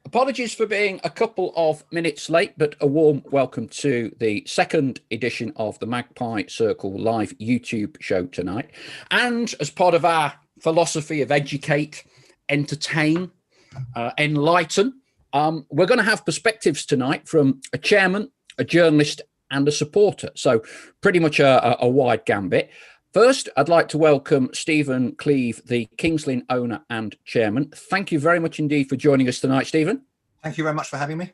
Apologies for being a couple of minutes late, but a warm welcome to the second edition of the Magpie Circle live YouTube show tonight. And as part of our philosophy of educate, entertain, enlighten, we're going to have perspectives tonight from a chairman, a journalist, and a supporter. So pretty much a wide gambit. First, I'd like to welcome Stephen Cleeve, the Kings Lynn owner and chairman. Thank you very much indeed for joining us tonight, Stephen. Thank you very much for having me.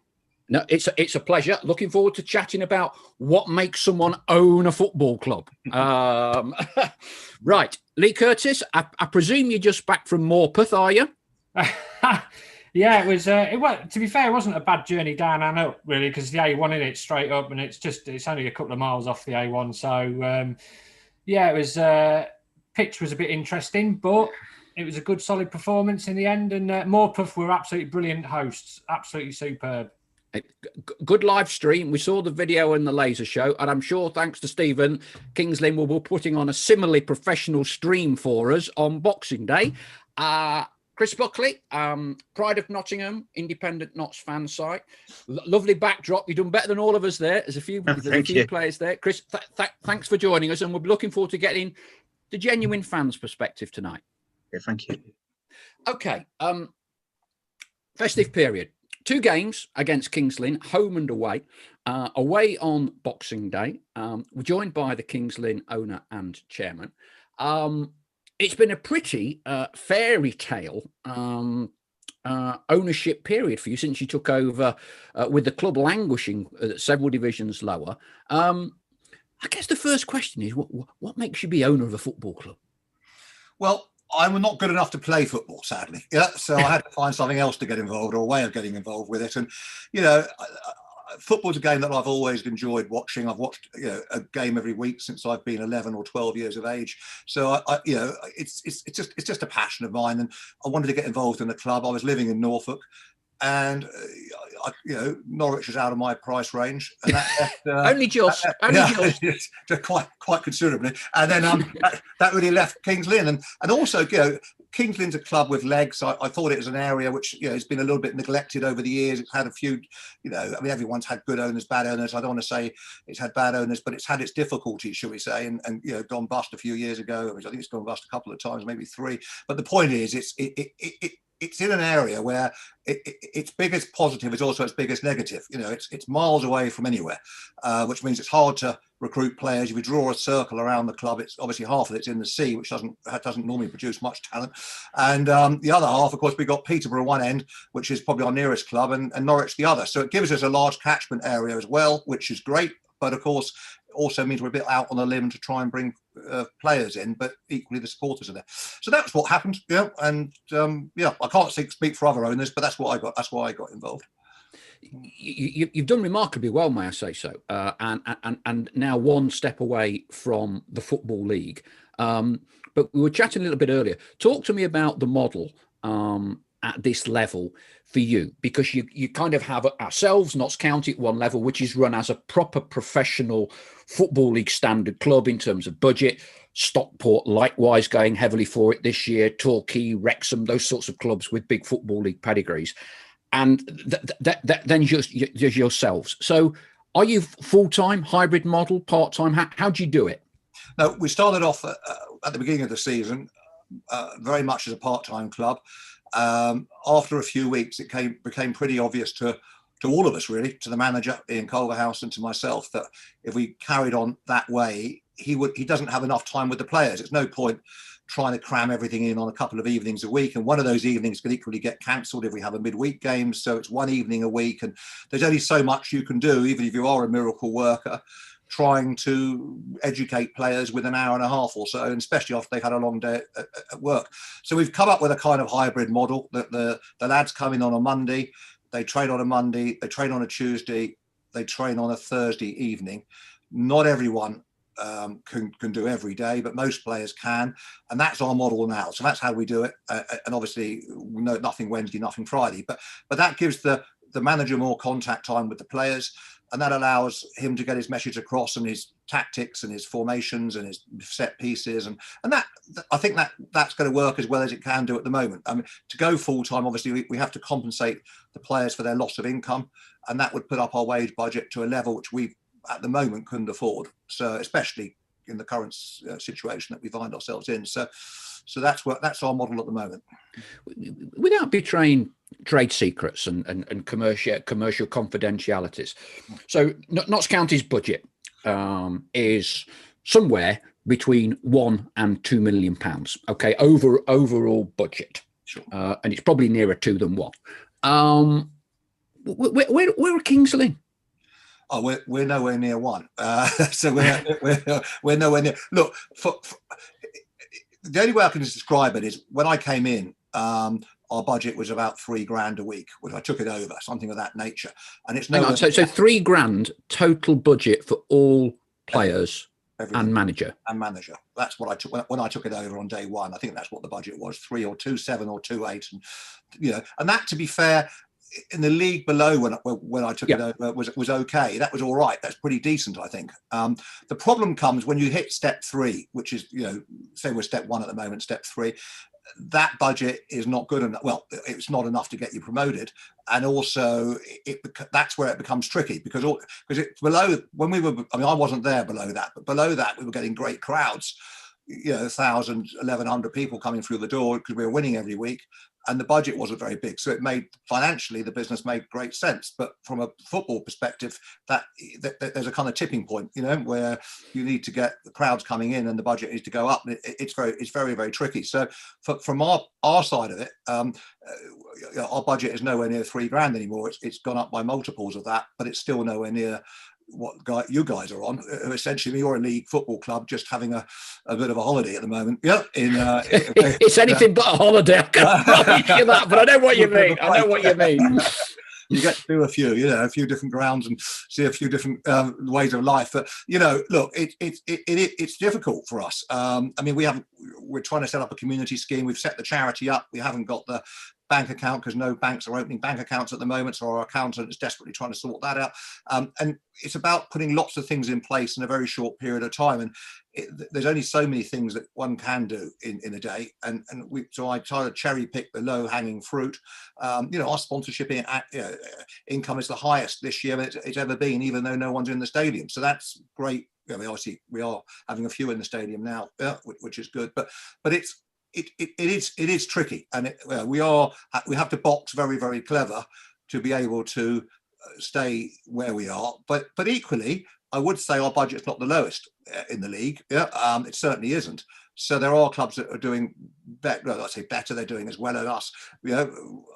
No, it's a pleasure. Looking forward to chatting about what makes someone own a football club. Right, Leigh Curtis, I presume you're just back from Morpeth, are you? Yeah, it was. To be fair, it wasn't a bad journey down and up really, because the A1 in it straight up, and it's only a couple of miles off the A1. So yeah, it was. Pitch was a bit interesting, but it was a good, solid performance in the end. And Morpeth were absolutely brilliant hosts, absolutely superb. Good live stream. We saw the video and the laser show, and I'm sure thanks to Stephen, Kings Lynn will be putting on a similarly professional stream for us on Boxing Day. Chris Buckley, Pride of Nottingham, independent Notts fan site. Lovely backdrop. You've done better than all of us there. There's a few players there. Chris, thanks for joining us, and we'll be looking forward to getting the genuine fans' perspective tonight. Yeah, thank you. Okay. Festive period. 2 games against Kings Lynn, home and away. Away on Boxing Day. We're joined by the Kings Lynn owner and chairman. It's been a pretty fairy tale ownership period for you since you took over with the club languishing several divisions lower. I guess the first question is, what makes you be owner of a football club? Well, I'm not good enough to play football, sadly. Yeah, so I had to find something else to get involved, or a way of getting involved with it. And, you know, football's a game that I've always enjoyed watching. I've watched, you know, a game every week since I've been 11 or 12 years of age. So you know, it's just a passion of mine, and I wanted to get involved in the club. I was living in Norfolk, and you know, Norwich is out of my price range, and that only just quite considerably. And then that really left Kings Lynn, and also, you know, Kings Lynn's a club with legs. I thought it was an area which, you know, has been a little bit neglected over the years. It's had a few, you know, I mean, everyone's had good owners, bad owners. I don't want to say it's had bad owners, but it's had its difficulties, shall we say, and you know, gone bust a few years ago. I think it's gone bust a couple of times, maybe 3. But the point is, it's in an area where its biggest positive is also its biggest negative. You know, it's miles away from anywhere, which means it's hard to recruit players. If you draw a circle around the club, it's obviously half of it's in the sea, which doesn't normally produce much talent. And the other half, of course, we've got Peterborough one end, which is probably our nearest club, and Norwich the other. So it gives us a large catchment area as well, which is great. But of course, also means we're a bit out on a limb to try and bring players in, but equally the supporters are there. So that's what happened. Yeah, and yeah, I can't speak for other owners, but that's what I got. That's why I got involved. You've done remarkably well, may I say so, and now one step away from the Football League. But we were chatting a little bit earlier. Talk to me about the model at this level for you, because you kind of have ourselves, Notts County, at one level, which is run as a proper professional Football League standard club in terms of budget. Stockport likewise going heavily for it this year. Torquay, Wrexham, those sorts of clubs with big Football League pedigrees. And then just yourselves. So are you full-time, hybrid model, part-time? How do you do it? No, we started off at the beginning of the season very much as a part-time club. After a few weeks, it became pretty obvious to all of us, really, to the manager, Ian Culverhouse, and to myself, that if we carried on that way, he doesn't have enough time with the players. It's no point trying to cram everything in on a couple of evenings a week, and one of those evenings can equally get cancelled if we have a midweek game. So it's one evening a week, and there's only so much you can do, even if you are a miracle worker, trying to educate players with an hour and a half or so, and especially after they've had a long day at work. So we've come up with a kind of hybrid model that the lads come in on a Monday, they train on a Monday, they train on a Tuesday, they train on a Thursday evening. Not everyone can do every day, but most players can, and that's our model now. So that's how we do it. And obviously, no, nothing Wednesday, nothing Friday, but that gives the manager more contact time with the players, and that allows him to get his message across and his tactics and his formations and his set pieces, and that I think that's going to work as well as it can do at the moment. I mean, to go full time, obviously we have to compensate the players for their loss of income, and that would put up our wage budget to a level which we at the moment couldn't afford. So especially in the current situation that we find ourselves in. So that's our model at the moment. Without betraying trade secrets and commercial confidentialities. So Notts County's budget is somewhere between £1 and £2 million. Okay, overall budget, sure. And it's probably nearer 2 than 1. Where are Kings Lynn? Oh, we're nowhere near 1. So we're nowhere near. Look, for the only way I can describe it is when I came in, our budget was about £3,000 a week, which I took it over, something of that nature. And it's no. So £3,000 total budget for all players. Everything. And manager. That's what I took when I took it over on day one. I think that's what the budget was: 3 or 2.7 or 2.8, and and that, to be fair, in the league below when I took it over was okay. That was all right. That's pretty decent, I think. The problem comes when you hit step 3, which is say we're step 1 at the moment, step 3. That budget is not good enough. Well, it's not enough to get you promoted, and also that's where it becomes tricky because it's below when we were. I mean, I wasn't there below that, but below that we were getting great crowds. 1,000, 1,100 people coming through the door because we were winning every week, and the budget wasn't very big. So it made financially the business made great sense. But from a football perspective, that there's a kind of tipping point, where you need to get the crowds coming in and the budget needs to go up. It's very, very tricky. So from our side of it, our budget is nowhere near £3,000 anymore. It's gone up by multiples of that, but it's still nowhere near what you guys are on. Essentially, you're a league football club just having a bit of a holiday at the moment. Yeah, it's anything but a holiday. I can't promise you that, but I know what you mean. You get to do a few different grounds and see a few different ways of life. But look, it's difficult for us. I mean, we're trying to set up a community scheme. We've set the charity up. We haven't got the bank account because no banks are opening bank accounts at the moment, so our accountant is desperately trying to sort that out. And it's about putting lots of things in place in a very short period of time. And there's only so many things that one can do in a day. So I try to cherry pick the low hanging fruit. Our sponsorship income is the highest this year it's ever been, even though no one's in the stadium. So that's great. I mean, obviously we are having a few in the stadium now, which is good. But it is tricky, and we have to box very, very clever to be able to stay where we are. But equally, I would say our budget's not the lowest in the league. It certainly isn't. So there are clubs that are doing better. Well, I say better. They're doing as well as us,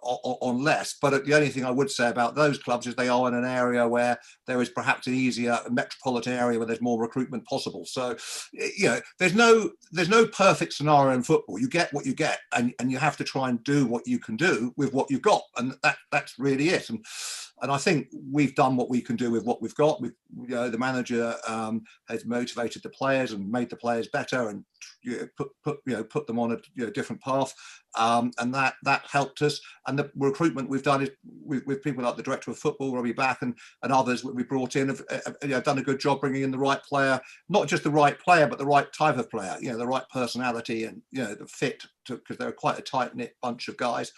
on less. But the only thing I would say about those clubs is they are in an area where there is perhaps an easier metropolitan area where there's more recruitment possible. So, there's no perfect scenario in football. You get what you get, and you have to try and do what you can do with what you've got, and that's really it. And I think we've done what we can do with what we've got. The manager has motivated the players and made the players better, and put them on a different path, and that helped us. And the recruitment we've done is with people like the director of football, Robbie Back, and others that we brought in have done a good job bringing in the right player, not just the right player, but the right type of player. The right personality and the fit, because they're quite a tight knit bunch of guys.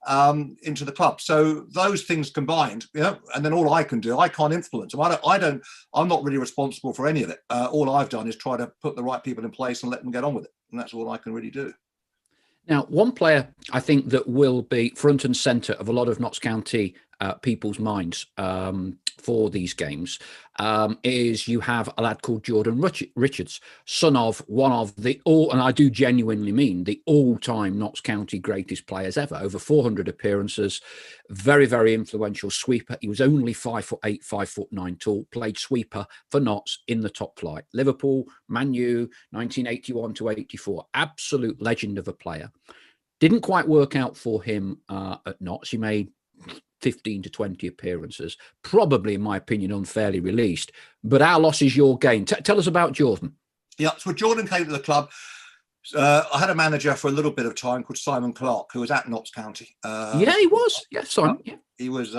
Into the club. So those things combined, and then all I can do, I can't influence them. I'm not really responsible for any of it. All I've done is try to put the right people in place and let them get on with it. And that's all I can really do. Now, one player I think that will be front and centre of a lot of Notts County people's minds for these games is you have a lad called Jordan Richards, son of one of and I do genuinely mean the all-time Notts County greatest players ever, over 400 appearances, very, very influential sweeper. He was only 5'8", 5'9" tall, played sweeper for Notts in the top flight. Liverpool, Man U, 1981 to 84, absolute legend of a player. Didn't quite work out for him at Notts. He made 15 to 20 appearances, probably, in my opinion, unfairly released. But our loss is your gain. Tell us about Jordan. Yeah, so Jordan came to the club. I had a manager for a little bit of time called Simon Clarke, who was at Notts County. Yeah, he was. Yeah, Simon. Yeah. He was.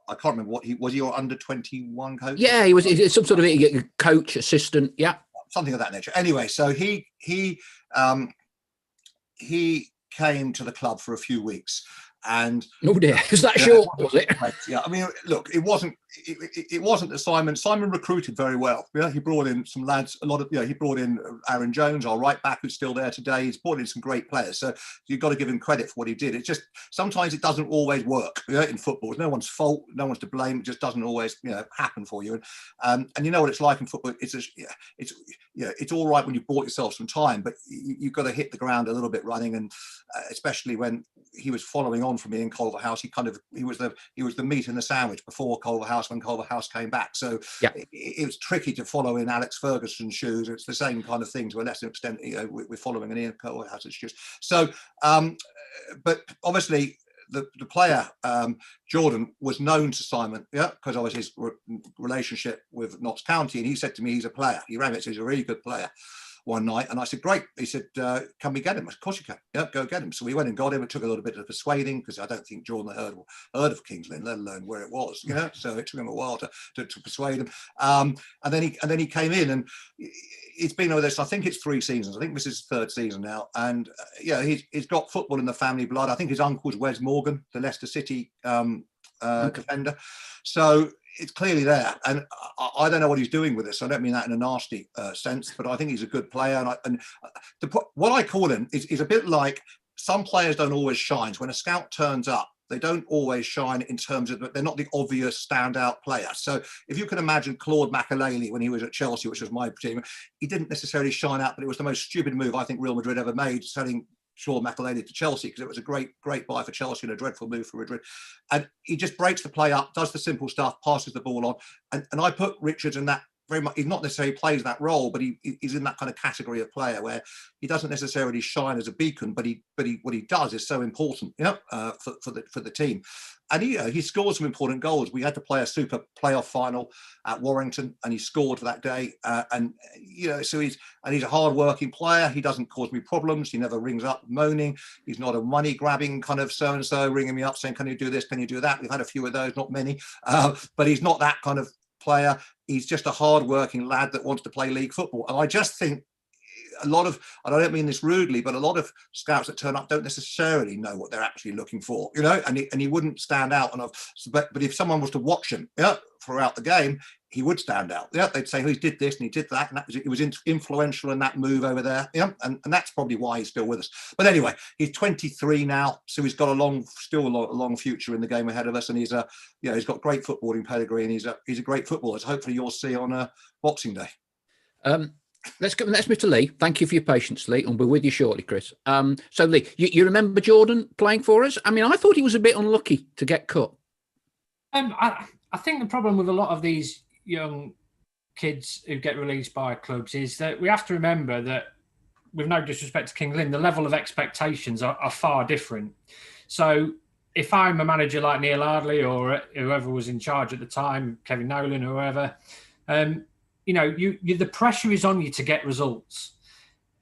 I can't remember what he was. He your under-21 coach? Yeah, he was some sort of a coach, assistant. Yeah, something of that nature. Anyway, so he came to the club for a few weeks, and oh dear, is that short? Was it? Yeah, I mean, look, it wasn't that Simon recruited very well. Yeah, he brought in some lads, he brought in Aaron Jones, our right back, who's still there today. He's brought in some great players, so you've got to give him credit for what he did. It's just sometimes it doesn't always work, in football. It's no one's fault, no one's to blame. It just doesn't always happen for you. And you know what it's like in football. It's all right when you bought yourself some time, but you've got to hit the ground a little bit running, and especially when he was following on from me in Culverhouse, he was the meat in the sandwich before Culverhouse when Culverhouse came back. So yeah, it was tricky to follow in Alex Ferguson's shoes. It's the same kind of thing to a lesser extent. We're following in Ian Culverhouse's shoes. So, but obviously the player Jordan was known to Simon, because of his relationship with Notts County, and he said to me he's a player. He rang it, says he's a really good player. One night, and I said, great. He said, can we get him? I said, of course you can. Yeah, go get him. So we went and got him. It took a little bit of persuading, because I don't think Jordan had heard of Kings Lynn, let alone where it was. So it took him a while to persuade him. And then he came in, and it's been over this. I think it's 3 seasons. I think this is his 3rd season now. And he's got football in the family blood. I think his uncle's Wes Morgan, the Leicester City defender. So it's clearly there, and I don't know what he's doing with this. I don't mean that in a nasty sense, but I think he's a good player. What I call him is a bit like, some players don't always shine. When a scout turns up, they don't always shine in terms of, they're not the obvious standout player. So if you can imagine Claude Makelele when he was at Chelsea, which was my team, he didn't necessarily shine out, but it was the most stupid move I think Real Madrid ever made, selling Sean Makelele to Chelsea, because it was a great buy for Chelsea and a dreadful move for Madrid. And he just breaks the play up, does the simple stuff, passes the ball on. And I put Richards in that very much. He's not necessarily plays that role, but he's in that kind of category of player where he doesn't necessarily shine as a beacon, but what he does is so important, for the team. And he scored some important goals. We had to play a super playoff final at Warrington, and he scored for that day. So he's a hard-working player. He doesn't cause me problems. He never rings up moaning. He's not a money-grabbing kind of so-and-so ringing me up saying, "Can you do this? Can you do that?" We've had a few of those, not many, but he's not that kind of player. He's just a hard-working lad that wants to play league football. And I just think a lot of, and I don't mean this rudely, but a lot of scouts that turn up don't necessarily know what they're actually looking for, and he wouldn't stand out. But if someone was to watch him throughout the game, he would stand out. They'd say, he did this and he did that, and he was influential in that move over there. And that's probably why he's still with us. But anyway, he's 23 now, so he's got a long future in the game ahead of us, and he's got great footballing pedigree, and he's a great footballer. So hopefully you'll see on Boxing Day. Let's move to Leigh. Thank you for your patience, Leigh, and we're with you shortly, Chris. So Leigh, you remember Jordan playing for us? I mean, I thought he was a bit unlucky to get cut. I think the problem with a lot of these young kids who get released by clubs is that we have to remember that, with no disrespect to Kings Lynn, the level of expectations are far different. So if I'm a manager like Neil Ardley or whoever was in charge at the time, Kevin Nolan or whoever, the pressure is on you to get results.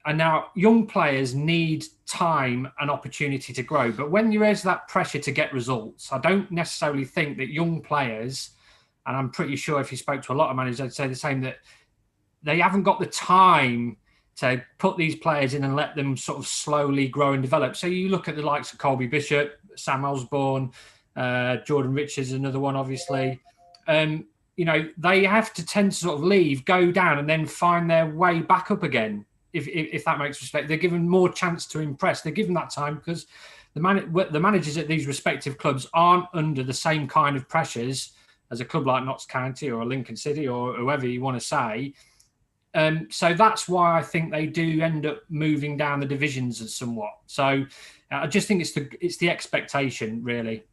And now young players need time and opportunity to grow. But when there is that pressure to get results, I don't necessarily think that young players, and I'm pretty sure if you spoke to a lot of managers, they'd say the same, that they haven't got the time to put these players in and let them sort of slowly grow and develop. So you look at the likes of Colby Bishop, Sam Osborne, Jordan Richards, another one, obviously. They have to tend to sort of leave, go down, and then find their way back up again, if that makes respect. They're given more chance to impress. They're given that time because the managers at these respective clubs aren't under the same kind of pressures as a club like Notts County or Lincoln City or whoever you want to say. So that's why I think they do end up moving down the divisions somewhat. So I just think it's the expectation, really.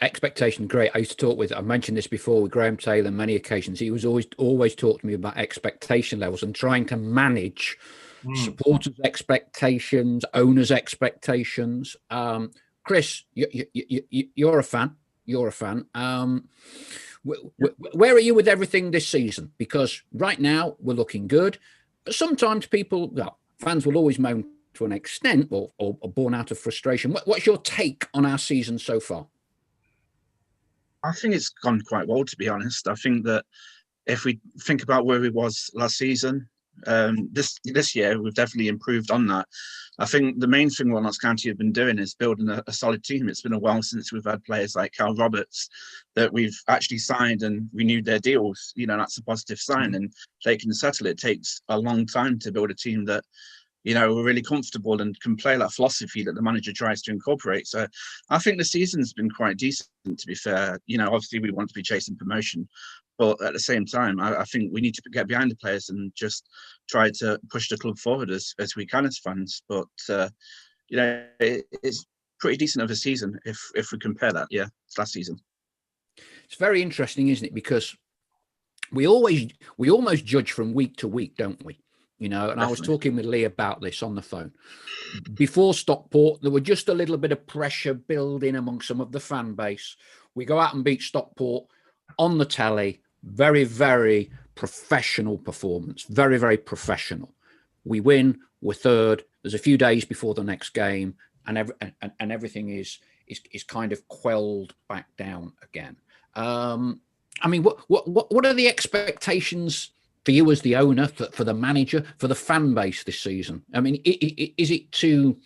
Expectation, great. I mentioned this before with Graham Taylor on many occasions. He was always talked to me about expectation levels and trying to manage supporters' expectations, owners' expectations. Chris, you're a fan. You're a fan. Where are you with everything this season? Because right now we're looking good, but sometimes fans will always moan to an extent or born out of frustration. What's your take on our season so far? I think it's gone quite well, to be honest. I think that if we think about where we was last season, this year we've definitely improved on that. I think the main thing Notts County have been doing is building a solid team. It's been a while since we've had players like Cal Roberts that we've actually signed and renewed their deals. That's a positive sign, and they can settle. It takes a long time to build a team that we're really comfortable and can play that philosophy that the manager tries to incorporate. So I think the season's been quite decent, to be fair. Obviously we want to be chasing promotion, but at the same time, I think we need to get behind the players and just try to push the club forward as we can as fans. But, it's pretty decent of a season if we compare that, to last season. It's very interesting, isn't it? Because we almost judge from week to week, don't we? And definitely. I was talking with Leigh about this on the phone. Before Stockport, there were just a little bit of pressure building among some of the fan base. We go out and beat Stockport on the telly. Very, very professional performance. Very, very professional. We win. We're third. There's a few days before the next game, and everything is kind of quelled back down again. What are the expectations for you as the owner, for the manager, for the fan base this season? Is it too,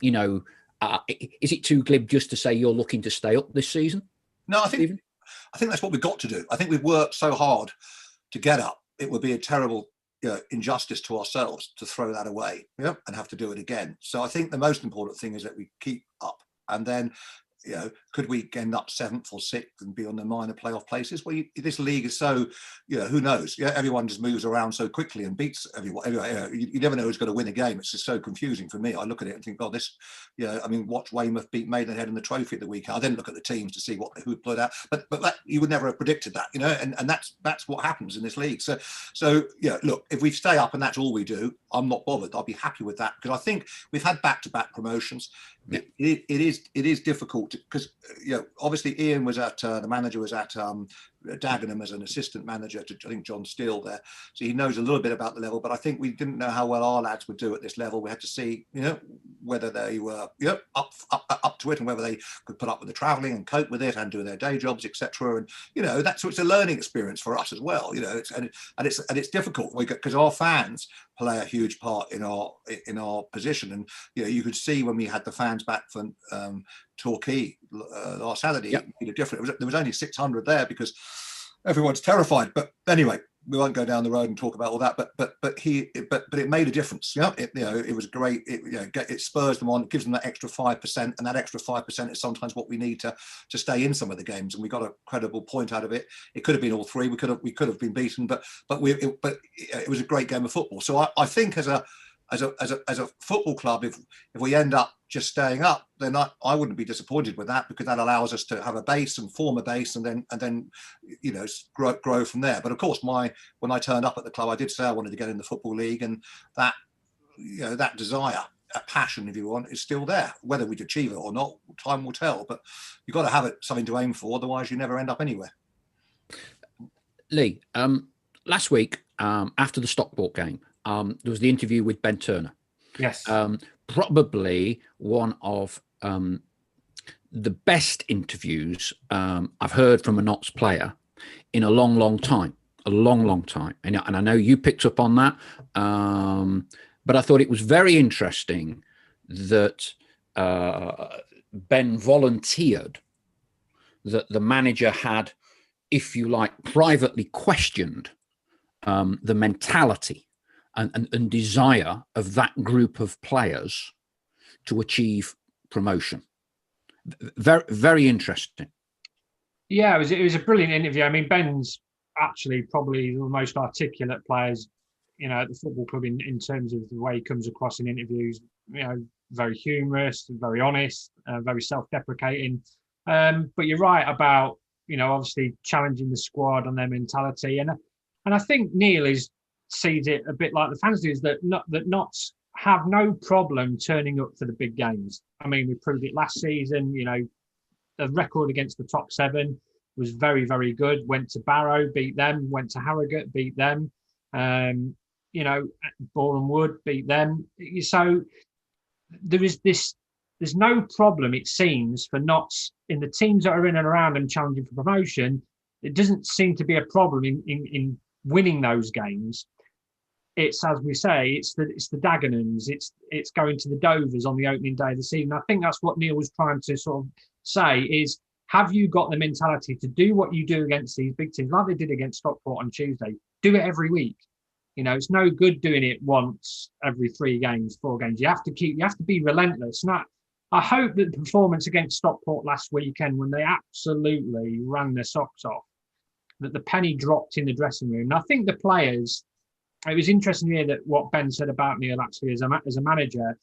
is it too glib just to say you're looking to stay up this season? No, I think that's what we've got to do. I think we've worked so hard to get up. It would be a terrible injustice to ourselves to throw that away and have to do it again. So I think the most important thing is that we keep up, and then could we end up 7th or 6th and be on the minor playoff places? Well, this league is so, who knows? Everyone just moves around so quickly and beats everyone. You never know who's going to win a game. It's just so confusing for me. I look at it and think, this, watch Weymouth beat Maidenhead in the trophy at the weekend. I didn't look at the teams to see who played out, but that, you would never have predicted that, and that's what happens in this league. So look, if we stay up and that's all we do, I'm not bothered. I'll be happy with that, because I think we've had back-to-back promotions. Yeah. It is difficult because obviously Ian was at the manager was at Dagenham as an assistant manager to, I think, John Steele there, so he knows a little bit about the level, but I think we didn't know how well our lads would do at this level. We had to see whether they were up to it, and whether they could put up with the travelling and cope with it and do their day jobs, etc. And it's a learning experience for us as well. It's difficult because our fans play a huge part in our position, and you could see when we had the fans back from Torquay last Saturday, it made a difference. There was only 600 there because everyone's terrified. But anyway, we won't go down the road and talk about all that. But it made a difference. It was great. It spurs them on. It gives them that extra 5%, and that extra 5% is sometimes what we need to stay in some of the games. And we got a credible point out of it. It could have been all three. We could have been beaten, but it was a great game of football. So I think as a football club, if we end up just staying up, then I wouldn't be disappointed with that, because that allows us to have a base and form a base, and then grow from there. But of course, when I turned up at the club, I did say I wanted to get in the Football League, and that that desire, that passion, if you want, is still there. Whether we'd achieve it or not, time will tell. But you've got to have it, something to aim for, otherwise you never end up anywhere. Leigh, last week after the Stockport game, there was the interview with Ben Turner. Yes. Probably one of the best interviews I've heard from a Notts player in a long, long time. A long, long time. And I know you picked up on that. But I thought it was very interesting that Ben volunteered that the manager had, if you like, privately questioned the mentality and desire of that group of players to achieve promotion. Very, very interesting. Yeah, it was a brilliant interview. I mean, Ben's actually probably the most articulate players, at the football club in terms of the way he comes across in interviews. Very humorous, very honest, very self-deprecating. But you're right about, obviously challenging the squad on their mentality. And I think Neil sees it a bit like the fans do, is that Notts have no problem turning up for the big games. I mean, we proved it last season. The record against the top 7 was very, very good. Went to Barrow, beat them. Went to Harrogate, beat them. Boreham Wood, beat them. So there is this there's no problem, it seems, for Notts in the teams that are in and around and challenging for promotion. It doesn't seem to be a problem in winning those games. It's, as we say, it's the Dagenhams, it's going to the Dovers on the opening day of the season. I think that's what Neil was trying to sort of say is, have you got the mentality to do what you do against these big teams, like they did against Stockport on Tuesday? Do it every week. You know, it's no good doing it once every 3 games, 4 games. You have to be relentless. And I hope that the performance against Stockport last weekend, when they absolutely ran their socks off, that the penny dropped in the dressing room. And I think the players, it was interesting to hear that what Ben said about Neil actually as a manager.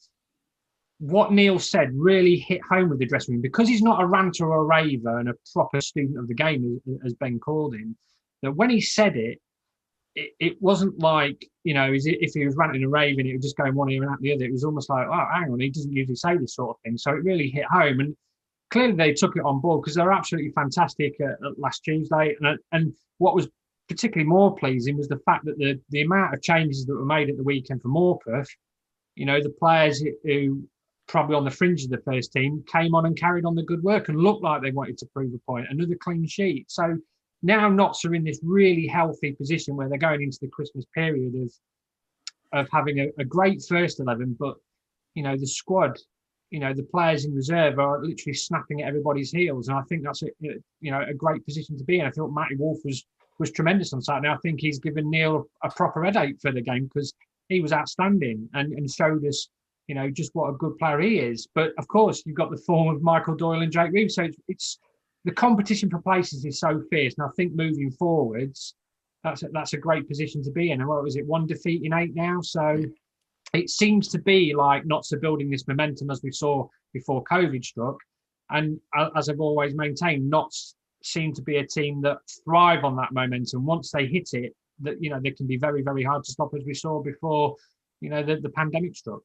What Neil said really hit home with the dressing room, because he's not a ranter or a raver and a proper student of the game, as Ben called him. That when he said it wasn't like, you know, if he was ranting and raving, it would just go in one ear and out the other. It was almost like, oh, hang on, he doesn't usually say this sort of thing. So it really hit home. And clearly they took it on board, because they're absolutely fantastic last Tuesday. And what was particularly more pleasing was the fact that the amount of changes that were made at the weekend for Morpeth, you know, the players who probably on the fringe of the first team came on and carried on the good work and looked like they wanted to prove a point. Another clean sheet. So now Notts are in this really healthy position where they're going into the Christmas period of having a great first 11, but, you know, the squad, you know, the players in reserve are literally snapping at everybody's heels. And I think that's a great position to be in. I thought Matty Wolf was tremendous on Saturday. I think he's given Neil a proper headache for the game, because he was outstanding and showed us, you know, just what a good player he is. But of course, you've got the form of Michael Doyle and Jake Reeves. So it's the competition for places is so fierce. And I think moving forwards, that's a great position to be in. And what was it, 1 defeat in 8 now? So it seems to be like Notts are building this momentum, as we saw before COVID struck. And as I've always maintained, Notts seem to be a team that thrive on that momentum. Once they hit it, that, you know, they can be very, very hard to stop, as we saw before, you know, the pandemic struck.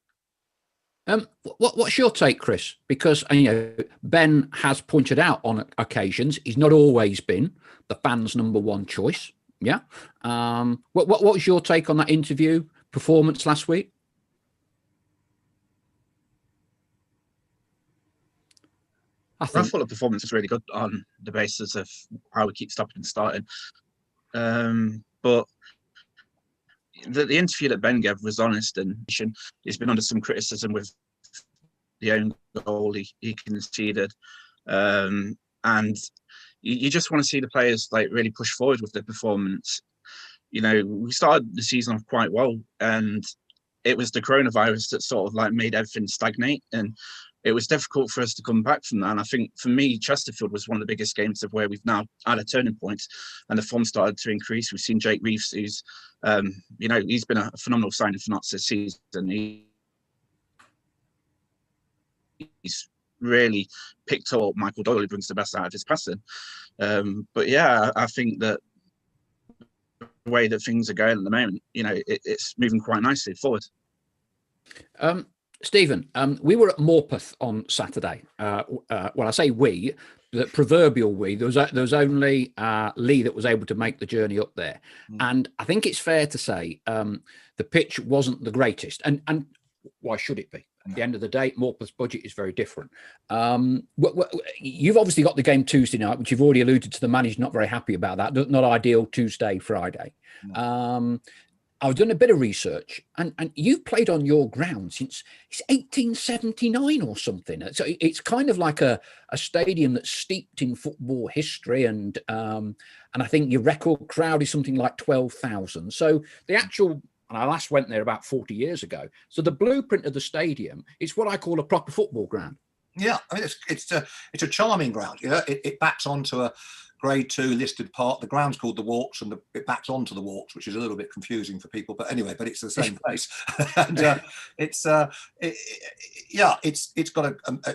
What's your take, Chris? Because, you know, Ben has pointed out on occasions he's not always been the fans' number 1 choice. Yeah. What was your take on that interview performance last week? I thought the performance was really good on the basis of how we keep stopping and starting. But the interview that Ben gave was honest, and he's been under some criticism with the own goal he conceded. And you just want to see the players like really push forward with their performance. You know, we started the season off quite well, and it was the coronavirus that sort of like made everything stagnate, and it was difficult for us to come back from that. And I think for me, Chesterfield was one of the biggest games of where we've now had a turning point, and the form started to increase. We've seen Jake Reeves, who's, you know, he's been a phenomenal signing for Notts this season. He's really picked up Michael Doyle, who brings the best out of his passing. But yeah, I think that the way that things are going at the moment, you know, it's moving quite nicely forward. Stephen, we were at Morpeth on Saturday. Well, I say we, the proverbial we. There was only Leigh that was able to make the journey up there, and I think it's fair to say the pitch wasn't the greatest. And why should it be? At the end of the day, Morpeth's budget is very different. You've obviously got the game Tuesday night, which you've already alluded to. The manager's not very happy about that. Not ideal Tuesday, Friday. No. I've done a bit of research, and you've played on your ground since it's 1879 or something. So it's kind of like a stadium that's steeped in football history, and I think your record crowd is something like 12,000. So the actual, and I last went there about 40 years ago. So the blueprint of the stadium is what I call a proper football ground. Yeah, I mean it's a charming ground. You know, it backs onto a Grade 2 listed park. The ground's called the Walks, and it backs onto the Walks, which is a little bit confusing for people. But anyway, but it's the same place. And it's got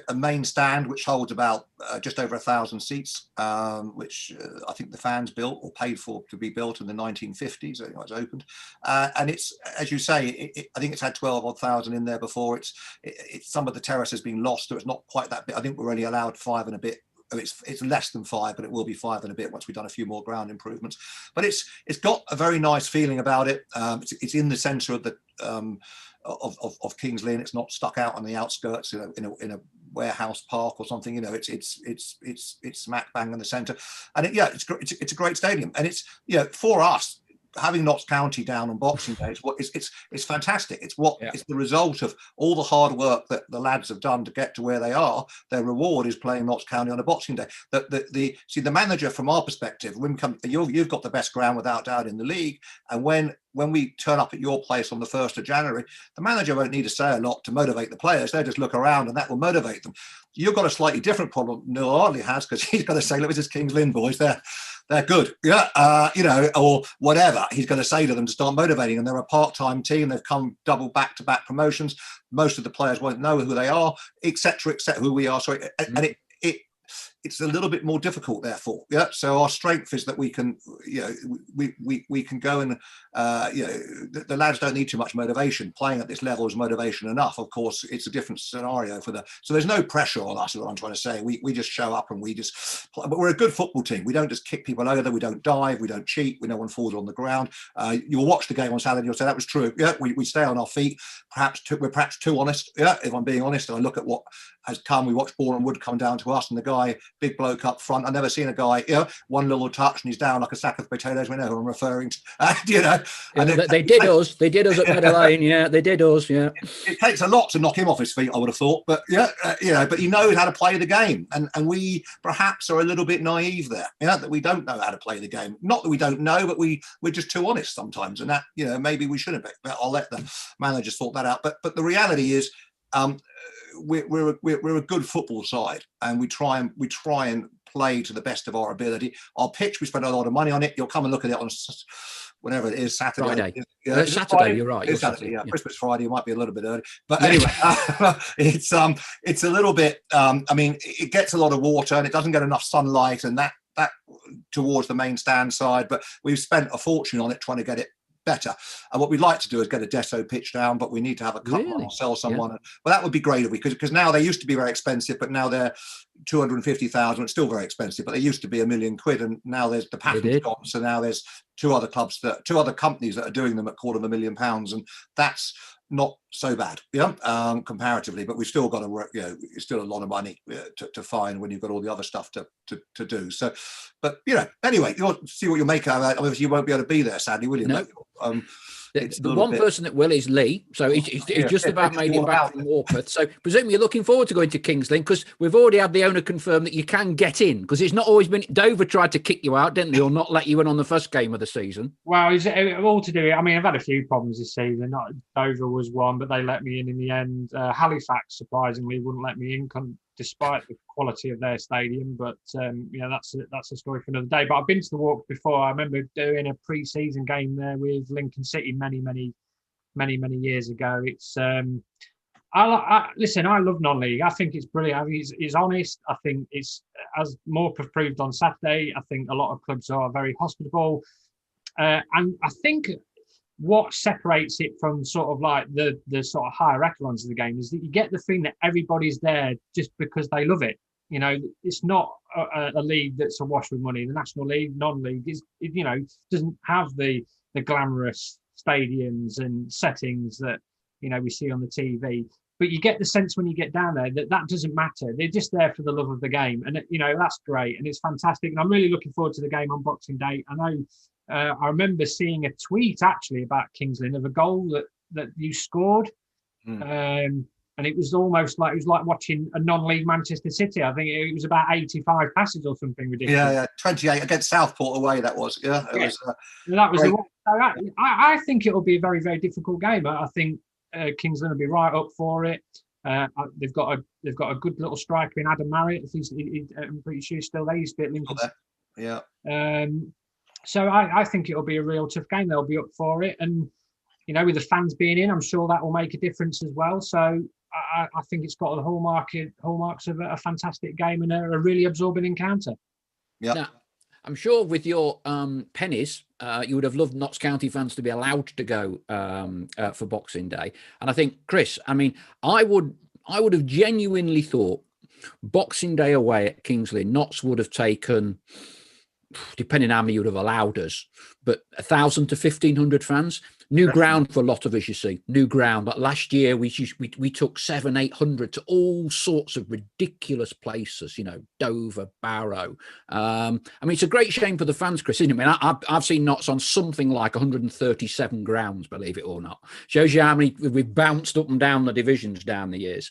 a main stand which holds about just over 1,000 seats, which I think the fans built or paid for to be built in the 1950s. I think it was opened, and it's, as you say, I think it's had 12,000 in there before. It's some of the terrace has been lost, so it's not quite that big. I think we're only allowed 5 and a bit. It's less than 5, but it will be 5 and a bit once we've done a few more ground improvements. But it's got a very nice feeling about it. It's in the centre of the of Kings Lynn. It's not stuck out on the outskirts in a warehouse park or something. It's smack bang in the centre, and it's a great stadium, and it's for us. Having Notts County down on Boxing Day, it's fantastic. It's the result of all the hard work that the lads have done to get to where they are. Their reward is playing Notts County on a Boxing Day. The manager, from our perspective, you've got the best ground without doubt in the league, and when we turn up at your place on the 1st of January, the manager won't need to say a lot to motivate the players. They'll just look around and that will motivate them. You've got a slightly different problem Neil Ardley has, because he's got to say, look, this is Kings Lynn boys. They're good, or whatever. He's going to say to them to start motivating them. They're a part-time team. They've come double back-to-back promotions. Most of the players won't know who they are, etc., who we are. Sorry, and it's a little bit more difficult, therefore. So our strength is that we can, we can go and, the lads don't need too much motivation. Playing at this level is motivation enough. Of course, it's a different scenario so there's no pressure on us, is what I'm trying to say. We just show up and but we're a good football team. We don't just kick people over. We don't dive. We don't cheat. No one falls on the ground. You'll watch the game on Saturday and you'll say that was true. We stay on our feet. We're perhaps too honest. If I'm being honest, and I look at what has come. We watched Boreham Wood come down to us, and the guy, big bloke up front. I've never seen a guy, one little touch and he's down like a sack of potatoes. We know who I'm referring to, And they did us at Meadow Lane. Yeah, they did us. Yeah. It takes a lot to knock him off his feet, I would have thought. But but he knows how to play the game, and we perhaps are a little bit naive there. That we don't know how to play the game. Not that we don't know, but we're just too honest sometimes, and that maybe we shouldn't be. But I'll let the managers sort that out. But the reality is, we're a good football side, and we try and play to the best of our ability. Our pitch, we spend a lot of money on it. You'll come and look at it on whenever it is, Saturday. Friday. Saturday, Friday. You're right. It's Saturday, yeah. Christmas Friday, it might be a little bit early. But anyway, it's a little bit, it gets a lot of water and it doesn't get enough sunlight, and that towards the main stand side, but we've spent a fortune on it trying to get it better. And what we'd like to do is get a Desso pitch down, but we need to have a cut one or sell someone. Yeah. Well, that would be great if we could, because now they used to be very expensive, but now they're 250,000. It's still very expensive, but they used to be £1 million, and now there's the patent's gone. So now there's two other companies that are doing them at £250,000, and that's not so bad, comparatively, but we've still got to work. It's still a lot of money to find when you've got all the other stuff to do. So, but anyway, you'll see what you make out of that. Obviously, you won't be able to be there, sadly, will you? No. The one person that will is Leigh, so he's just about made it back from Warpeth. So presumably you're looking forward to going to Kings Lynn, because we've already had the owner confirm that you can get in, because it's not always been. Dover tried to kick you out, didn't they, or not let you in on the first game of the season? Well, it's all to do. I've had a few problems this season. Dover was one, but they let me in the end. Halifax, surprisingly, wouldn't let me in, despite the quality of their stadium. But that's a story for another day. But I've been to the Walk before. I remember doing a pre-season game there with Lincoln City many years ago. It's listen, I love non-league. I think it's brilliant. I think it's honest. I think it's, as Morpeth proved on Saturday, I think a lot of clubs are very hospitable, and I think what separates it from sort of like the sort of higher echelons of the game is that you get the thing that everybody's there just because they love it. It's not a league that's awash with money. The National League, non-league, doesn't have the glamorous stadiums and settings that we see on the TV. But you get the sense when you get down there that doesn't matter. They're just there for the love of the game, and that's great, and it's fantastic. And I'm really looking forward to the game on Boxing Day. I know. I remember seeing a tweet actually about Kings Lynn of a goal that you scored, and it was almost like watching a non-league Manchester City. I think it was about 85 passes or something ridiculous. Yeah, 28 against Southport away. That was that was the one. I think it'll be a very, very difficult game. I think Kings Lynn will be right up for it. They've got a good little striker in Adam Marriott. I'm pretty sure he's still there. He's at Lincoln. Yeah. So I think it'll be a real tough game. They'll be up for it, and with the fans being in, I'm sure that will make a difference as well. So I think it's got the hallmarks of a fantastic game and a really absorbing encounter. Yeah. Now, I'm sure with your pennies, you would have loved Notts County fans to be allowed to go for Boxing Day. And I think, Chris, I would have genuinely thought Boxing Day away at Kings Lynn, Notts would have taken depending how many you'd have allowed us, but 1,000 to 1,500 fans. New ground for a lot of us, you see. New ground. Like last year, we took 700, 800 to all sorts of ridiculous places. Dover, Barrow. I mean, it's a great shame for the fans, Chris, isn't it? I mean, I've seen Notts on something like 137 grounds, believe it or not. Shows you how many we've bounced up and down the divisions down the years.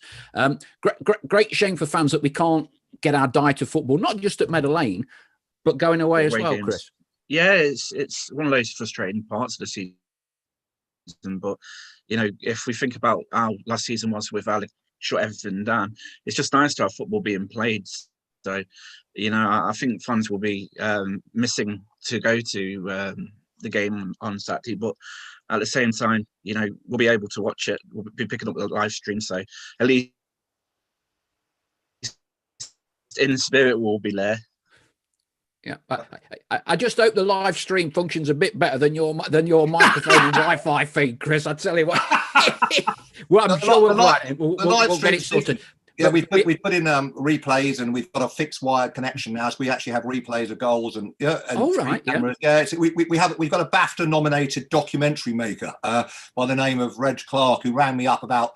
Great shame for fans that we can't get our diet of football, not just at Meadow Lane, but going away as well, games. Chris. Yeah, it's one of those frustrating parts of the season. But if we think about how last season was with Alec shut everything down, it's just nice to have football being played. So I think fans will be missing to go to the game on Saturday, but at the same time we'll be able to watch it. We'll be picking up the live stream, so at least in spirit we'll be there. Yeah, I just hope the live stream functions a bit better than your microphone and Wi-Fi feed, Chris. I tell you what. Well, I'm sure we'll get it sorted. Yeah, we put in replays, and we've got a fixed wired connection now, so we actually have replays of goals and right, cameras. Yeah, we've got a BAFTA nominated documentary maker by the name of Reg Clarke, who rang me up about,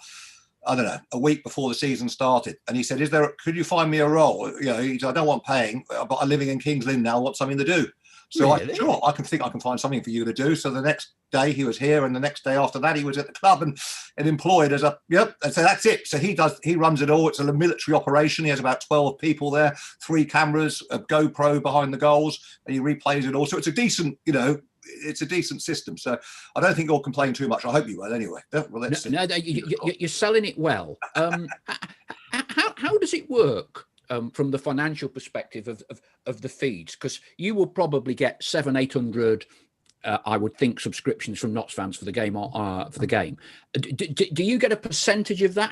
I don't know, a week before the season started, and he said, could you find me a role? He said, I don't want paying, but I'm living in Kings Lynn now, I want something to do. So really? I can find something for you to do. So the next day he was here, and the next day after that he was at the club and employed as and so that's it. So he runs it all. It's a military operation. He has about 12 people there, 3 cameras, a GoPro behind the goals, and he replays it all. So it's a decent, it's a decent system. So I don't think you'll complain too much. I hope you will anyway. Well, you're selling it well. How does it work? From the financial perspective of the feeds, because you will probably get 700-800, I would think, subscriptions from Notts fans for the game. Do you get a percentage of that?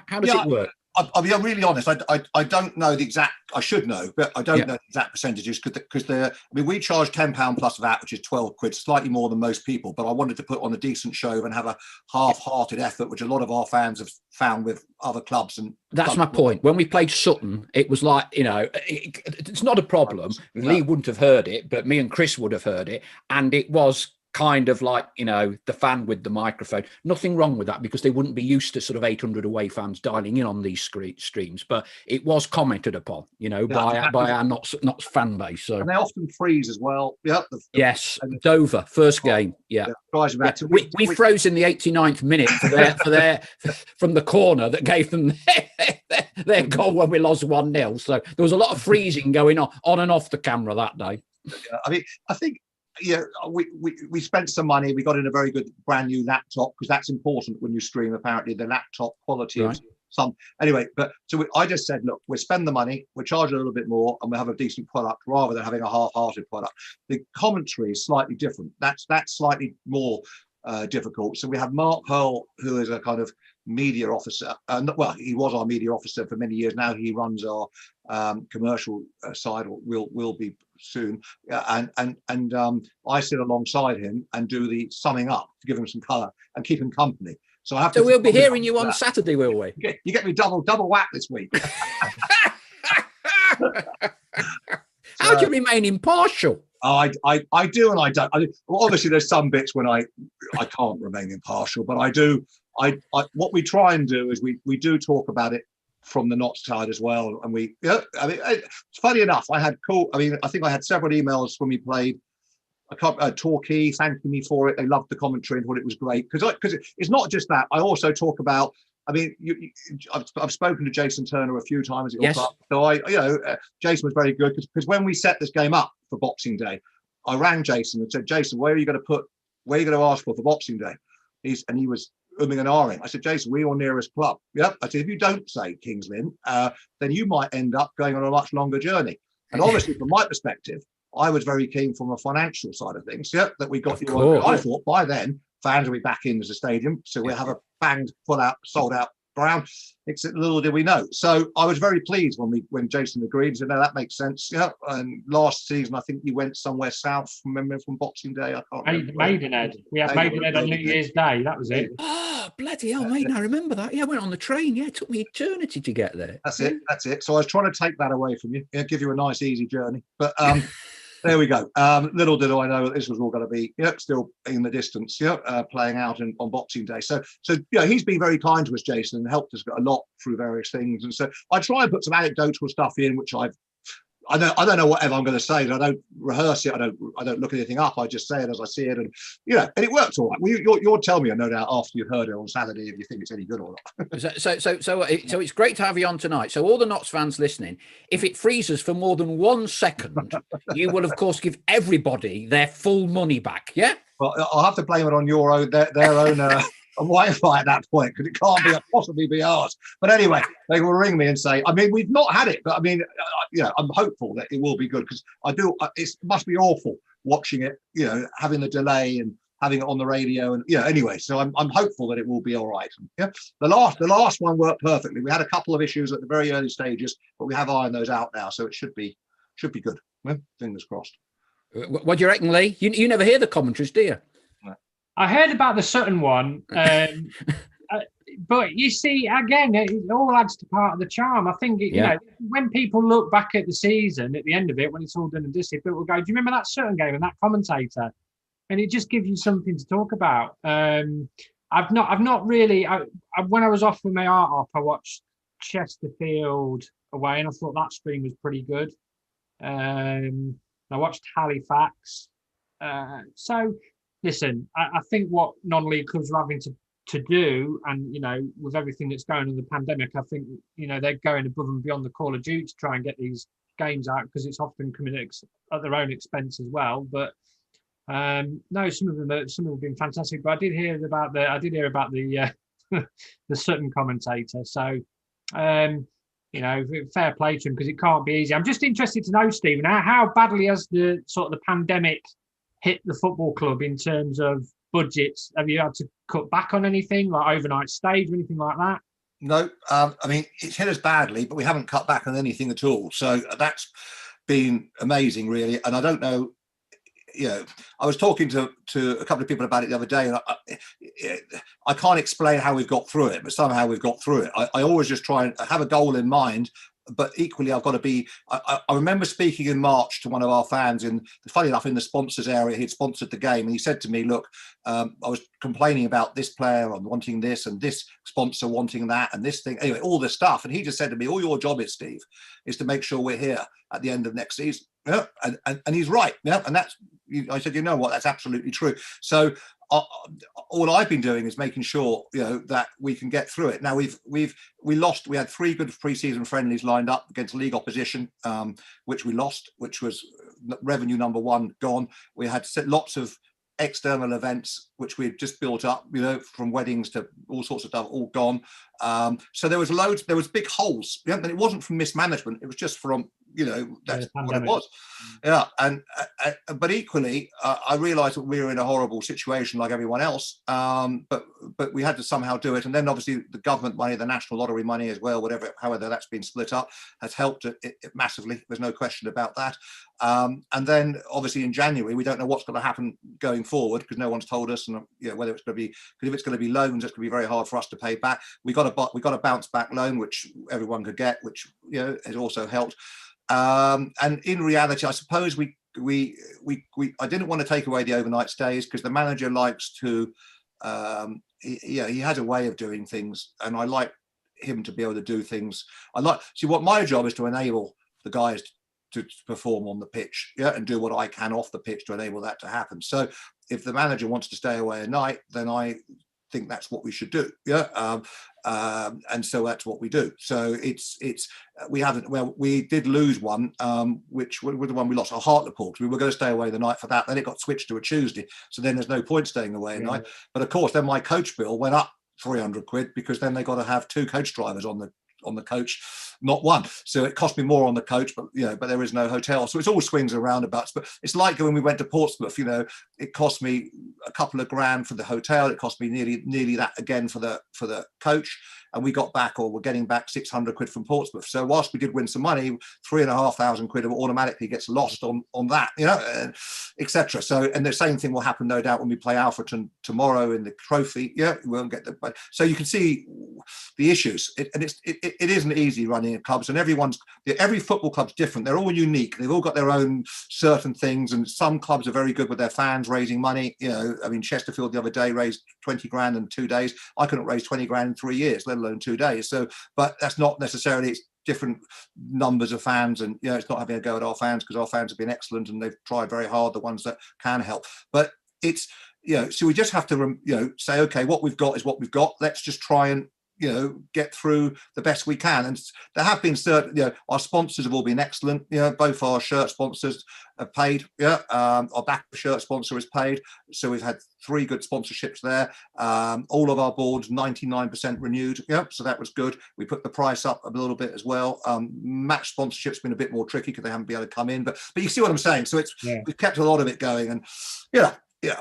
How does it work? I'll be really honest. I don't know the exact. I should know, but I don't know the exact percentages because we charge £10 plus VAT, which is 12 quid, slightly more than most people. But I wanted to put on a decent show and have a half-hearted effort, which a lot of our fans have found with other clubs. And that's my point. When we played Sutton, it was like it's not a problem. No. Leigh wouldn't have heard it, but me and Chris would have heard it, and it was kind of like the fan with the microphone. Nothing wrong with that, because they wouldn't be used to sort of 800 away fans dialing in on these streams, but it was commented upon by our Notts fan base. So, and they often freeze as well. Yes, Dover first game. We froze in the 89th minute for their from the corner that gave them their goal when we lost 1-0. So there was a lot of freezing going on and off the camera that day. I think we spent some money. We got in a very good brand new laptop, because that's important when you stream. Apparently, the laptop quality of some. Anyway, I just said, look, we'll spend the money, we'll charge a little bit more, and we'll have a decent product rather than having a half-hearted product. The commentary is slightly different. That's slightly more difficult. So we have Mark Hurl, who is a kind of media officer. He was our media officer for many years. Now he runs our commercial side, or will be soon. And I sit alongside him and do the summing up to give him some colour and keep him company. So I have to. So we'll be hearing you on Saturday, will we? You get me double whack this week. How do you remain impartial? I do, and I don't. Well, obviously, there's some bits when I can't remain impartial, but I do. What we try and do is we do talk about it from the Notts side as well, and it's funny enough. I think I had several emails when we played. Torquay thanking me for it. They loved the commentary and thought it was great, because it's not just that. I also talk about. I've spoken to Jason Turner a few times at your club. So Jason was very good, because when we set this game up for Boxing Day, I rang Jason and said, Jason, where are you going to ask for Boxing Day? He was umming and ahhing. I said, Jason, we're your nearest club. Yep. I said, if you don't say Kings Lynn, then you might end up going on a much longer journey. And obviously, from my perspective, I was very keen from a financial side of things. That we got you on. I thought by then fans will be back in the stadium, so we'll have a banged, full out, sold out Brown. Except little did we know. So I was very pleased when Jason agreed and said, no, that makes sense. Yeah. And last season, I think you went somewhere south from Boxing Day. I can't remember. Maidenhead. We had Maidenhead on New Year's Day. That was it. Oh, bloody hell, mate. I remember that. Yeah, I went on the train. Yeah, it took me eternity to get there. That's it. So I was trying to take that away from you. Yeah, give you a nice, easy journey. But there we go. Little did I know that this was all going to be still in the distance, playing out on Boxing Day. So he's been very kind to us, Jason, and helped us a lot through various things. And so I try and put some anecdotal stuff in, which I don't know whatever I'm going to say. I don't rehearse it. I don't look anything up. I just say it as I see it, and and it works all right. Well, you'll tell me, no doubt, after you've heard it on Saturday, if you think it's any good or not. So it's great to have you on tonight. So all the Notts fans listening, if it freezes for more than 1 second, you will of course give everybody their full money back. Yeah. Well, I'll have to blame it on their own. Wi-Fi at that point, because it can't possibly be ours. But anyway, they will ring me and say, I mean, we've not had it, but I mean, I'm hopeful that it will be good, because it must be awful watching it, having the delay and having it on the radio, and anyway, so I'm hopeful that it will be all right. Yeah, the last one worked perfectly. We had a couple of issues at the very early stages, but we have ironed those out now, so it should be good. Yeah? Fingers crossed. What do you reckon, Leigh? You never hear the commentaries, do you? I heard about the Sutton one, but you see, again, it all adds to part of the charm. I think, when people look back at the season, at the end of it, when it's all done and dusted, people will go, do you remember that Sutton game and that commentator? And it just gives you something to talk about. I've not really, when I was off with my art op, I watched Chesterfield away, and I thought that stream was pretty good. I watched Halifax. So, listen, I think what non-league clubs are having to do, and with everything that's going on in the pandemic, I think they're going above and beyond the call of duty to try and get these games out, because it's often coming at their own expense as well. But no, some of them have been fantastic. But I did hear about the the Sutton commentator. So fair play to him, because it can't be easy. I'm just interested to know, Stephen, how badly has the pandemic hit the football club in terms of budgets? Have you had to cut back on anything, like overnight stage or anything like that? No, I mean, it's hit us badly, but we haven't cut back on anything at all. So that's been amazing, really. And I don't know, I was talking to a couple of people about it the other day, and I can't explain how we've got through it, but somehow we've got through it. I always just try and have a goal in mind, but equally I've got to be, I remember speaking in March to one of our fans, funny enough, in the sponsors area. He'd sponsored the game, and he said to me, look, I was complaining about this player on wanting this, and this sponsor wanting that, and this thing, anyway, all this stuff. And he just said to me, all your job is, Steve, is to make sure we're here at the end of next season. Yeah, and he's right. Yeah, and I said, you know what, that's absolutely true. So all I've been doing is making sure that we can get through it. Now we lost. We had 3 good pre-season friendlies lined up against league opposition, which we lost, which was revenue number 1 gone. We had lots of external events which we had just built up, from weddings to all sorts of stuff, all gone. So there was big holes. And it wasn't from mismanagement. It was just from that's what it was. Yeah, and but equally, I realised that we were in a horrible situation like everyone else. But we had to somehow do it. And then obviously the government money, the national lottery money as well, however that's been split up, has helped it massively. There's no question about that. And then obviously in January we don't know what's going to happen going forward, because no one's told us, and whether it's going to be, because if it's going to be loans, it's going to be very hard for us to pay back. We got a bounce back loan, which everyone could get, which has also helped. And in reality, I suppose I didn't want to take away the overnight stays, because the manager likes to, he has a way of doing things, and I like him to be able to do things. What my job is to enable the guys to perform on the pitch, and do what I can off the pitch to enable that to happen. So if the manager wants to stay away at night, then I think that's what we should do. And so that's what we do. So we did lose one, which was the one we lost, Hartlepool. We were going to stay away the night for that. Then it got switched to a Tuesday. So then there's no point staying away at night. But of course, then my coach bill went up £300, because then they got to have 2 coach drivers on the coach, not one. So it cost me more on the coach, but but there is no hotel. So it's all swings and roundabouts. But it's like when we went to Portsmouth, it cost me a couple of grand for the hotel. It cost me nearly that again for the coach. And we got back, or we're getting back, 600 quid from Portsmouth. So whilst we did win some money, 3,500 quid automatically gets lost on that, etc. So, and the same thing will happen, no doubt, when we play Alfreton tomorrow in the trophy. Yeah, we won't get the. So you can see the issues. It isn't easy running clubs, and every football club's different. They're all unique. They've all got their own certain things, and some clubs are very good with their fans raising money. I mean, Chesterfield the other day raised 20 grand in 2 days. I couldn't raise 20 grand in 3 years, let alone 2 days. So, but that's not necessarily, it's different numbers of fans, and it's not having a go at our fans, because our fans have been excellent and they've tried very hard, the ones that can help. But it's so we just have to say, okay, what we've got is what we've got. Let's just try and get through the best we can. And there have been certain, our sponsors have all been excellent. Both our shirt sponsors have paid. Our back shirt sponsor is paid. So we've had 3 good sponsorships there. All of our boards, 99% renewed. So that was good. We put the price up a little bit as well. Match sponsorship's been a bit more tricky because they haven't been able to come in. But you see what I'm saying? So we've kept a lot of it going. And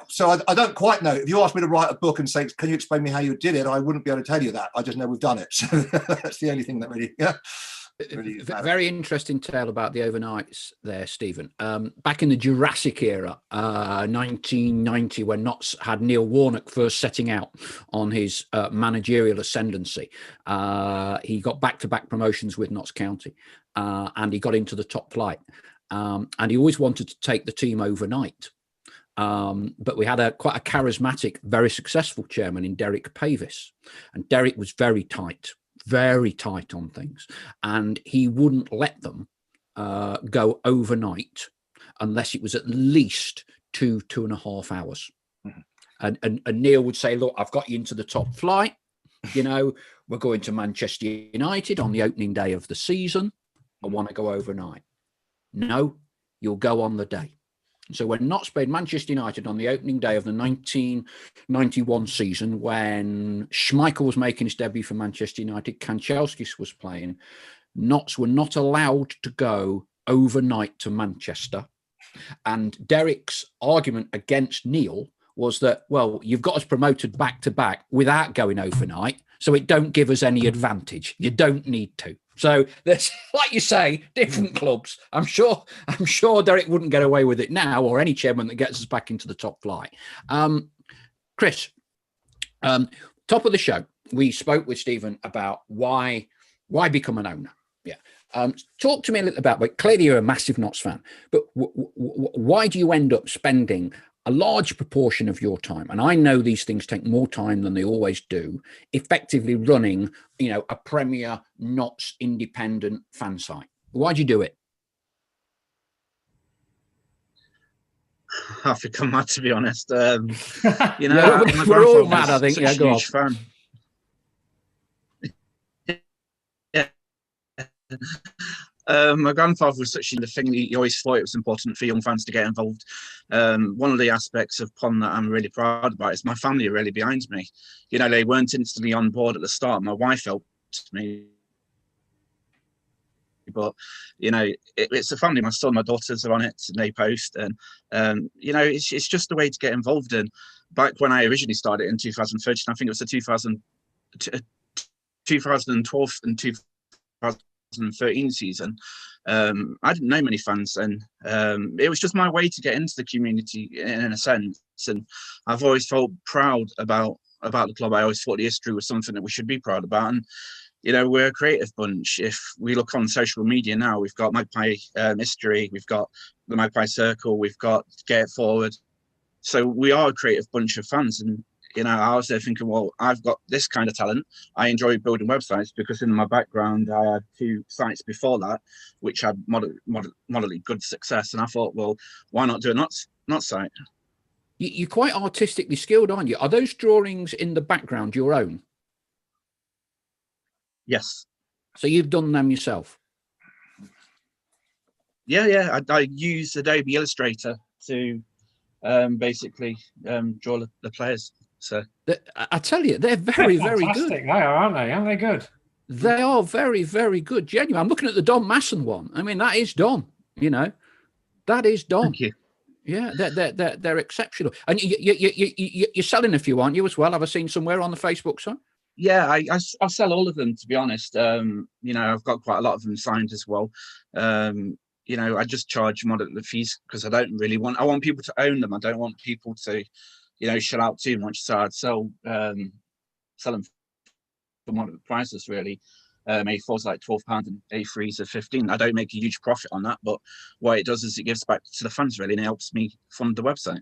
so I don't quite know. If you asked me to write a book and say, can you explain me how you did it? I wouldn't be able to tell you that. I just know we've done it. So that's the only thing that really, Very interesting tale about the overnights there, Stephen. Back in the Jurassic era, 1990, when Notts had Neil Warnock first setting out on his managerial ascendancy, he got back-to-back promotions with Notts County, and he got into the top flight. And he always wanted to take the team overnight. But we had quite a charismatic, very successful chairman in Derek Pavis. And Derek was very tight on things. And he wouldn't let them go overnight unless it was at least 2.5 hours. Mm-hmm. And Neil would say, look, I've got you into the top flight. We're going to Manchester United on the opening day of the season. I want to go overnight. No, you'll go on the day. So when Notts played Manchester United on the opening day of the 1991 season, when Schmeichel was making his debut for Manchester United, Kanchelskis was playing, Notts were not allowed to go overnight to Manchester. And Derek's argument against Neil was that, well, you've got us promoted back to back without going overnight, so it don't give us any advantage. You don't need to. So there's, like you say, different clubs. I'm sure Derek wouldn't get away with it now, or any chairman that gets us back into the top flight. Chris, top of the show, we spoke with Stephen about why become an owner. Yeah. Talk to me a little about, but clearly you're a massive Notts fan, but why do you end up spending a large proportion of your time, and I know these things take more time than they always do, effectively running, a premier Notts independent fan site? Why'd you do it? I've become mad, to be honest. We're all mad, I think. Yeah, go on. Fan. My grandfather was such the thing. He always thought it was important for young fans to get involved. One of the aspects of Pond that I'm really proud about is my family are really behind me. They weren't instantly on board at the start. My wife helped me, but it's a family. My son, my daughters are on it, and they post, and it's just a way to get involved in. Back when I originally started in 2013, I think it was the 2012 and 2013 season. I didn't know many fans, and it was just my way to get into the community in a sense. And I've always felt proud about the club. I always thought the history was something that we should be proud about. And we're a creative bunch. If we look on social media now, we've got Magpie History, we've got the Magpie Circle, we've got Get It Forward. So we are a creative bunch of fans. And I was there thinking, well, I've got this kind of talent. I enjoy building websites, because in my background, I had 2 sites before that, which had moderately good success. And I thought, well, why not do a Notts site? You're quite artistically skilled, aren't you? Are those drawings in the background your own? Yes. So you've done them yourself? Yeah. I use Adobe Illustrator to basically draw the players. So I tell you, they're very, very good. They are, aren't they? Aren't they good? They are very, very good. Genuine. I'm looking at the Don Masson one. I mean, that is Don. That is Don. Thank you. Yeah, they're exceptional. And you're selling a few, aren't you, as well? Have I seen somewhere on the Facebook site? Yeah, I sell all of them, to be honest. I've got quite a lot of them signed as well. I just charge moderate fees because I want people to own them. I don't want people to, shell out too much. So I'd sell them for moderate prices, really. A4's like £12 and A3's are 15. I don't make a huge profit on that, but what it does is it gives back to the fans, really, and it helps me fund the website.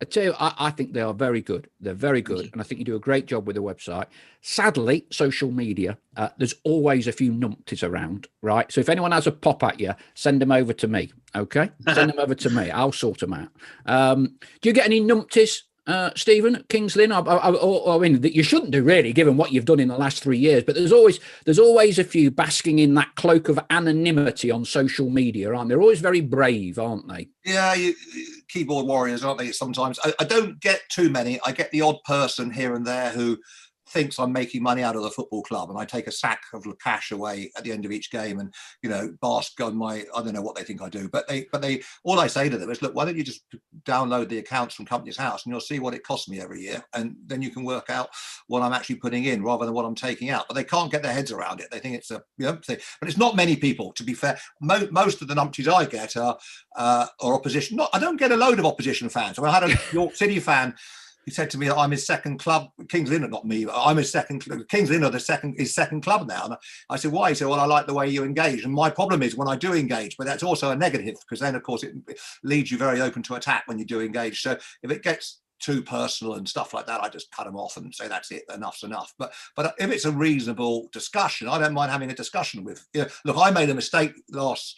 I tell you, I think they are very good. They're very good. And I think you do a great job with the website. Sadly, social media, there's always a few numpties around, right? So if anyone has a pop at you, send them over to me, okay? Send them over to me. I'll sort them out. Do you get any numpties, Stephen, at Kings Lynn? I mean, that you shouldn't do, really, given what you've done in the last 3 years. But there's always a few basking in that cloak of anonymity on social media, aren't they? They're always very brave, aren't they? Yeah, keyboard warriors, aren't they? Sometimes I don't get too many. I get the odd person here and there who thinks I'm making money out of the football club, and I take a sack of cash away at the end of each game, and bask on I don't know what they think I do, but they all I say to them is, look, why don't you just download the accounts from Company's House and you'll see what it costs me every year, and then you can work out what I'm actually putting in rather than what I'm taking out. But they can't get their heads around it. They think it's a thing. But it's not many people, to be fair. Most of the numpties I get are opposition. I don't get a load of opposition fans. I had a York City fan. He said to me that I'm his second club. Kings Lynn, not me, but I'm his second. Kings Lynn are his second club now. And I said, why? He said, well, I like the way you engage. And my problem is when I do engage, but that's also a negative, because then, of course, it leaves you very open to attack when you do engage. So if it gets too personal and stuff like that, I just cut them off and say, that's it, enough's enough. But if it's a reasonable discussion, I don't mind having a discussion with. Look, I made a mistake last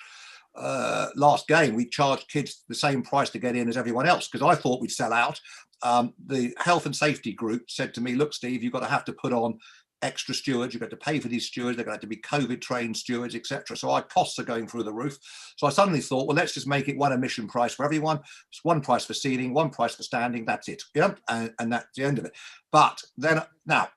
game. We charged kids the same price to get in as everyone else because I thought we'd sell out. The health and safety group said to me, look, Steve, you've got to have to put on extra stewards. You've got to pay for these stewards. They're going to have to be COVID trained stewards, etc. So our costs are going through the roof. So I suddenly thought, well, let's just make it one admission price for everyone. It's one price for seating, one price for standing. That's it. Yeah. And that's the end of it. But then now,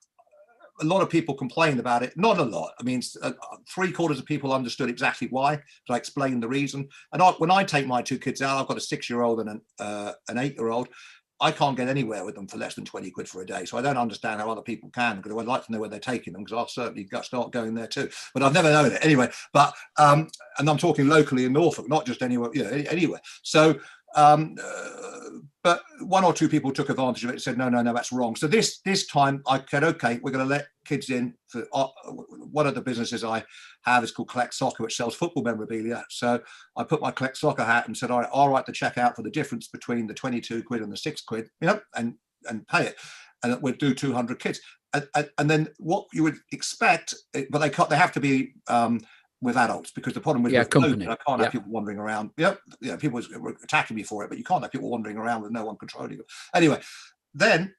a lot of people complained about it. Not a lot. I mean, 3/4 of people understood exactly why. So I explained the reason. And when I take my two kids out, I've got a 6-year-old and an 8-year-old. I can't get anywhere with them for less than 20 quid for a day. So I don't understand how other people can, because I'd like to know where they're taking them, because I'll certainly start going there too. But I've never known it anyway. But and I'm talking locally in Norfolk, not just anywhere, anywhere. So but one or two people took advantage of it and said, no, that's wrong. So this time I said, okay, we're going to let kids in. For one of the businesses I have is called Clarke Soccer, which sells football memorabilia. So I put my Clarke Soccer hat and said, all right, I'll write the check out for the difference between the 22 quid and the 6 quid, and pay it. And we'll do 200 kids. And then what you would expect, but they have to be with adults, because the problem with company. COVID, I can't have people wandering around. People were attacking me for it, but you can't have people wandering around with no one controlling them. Anyway, then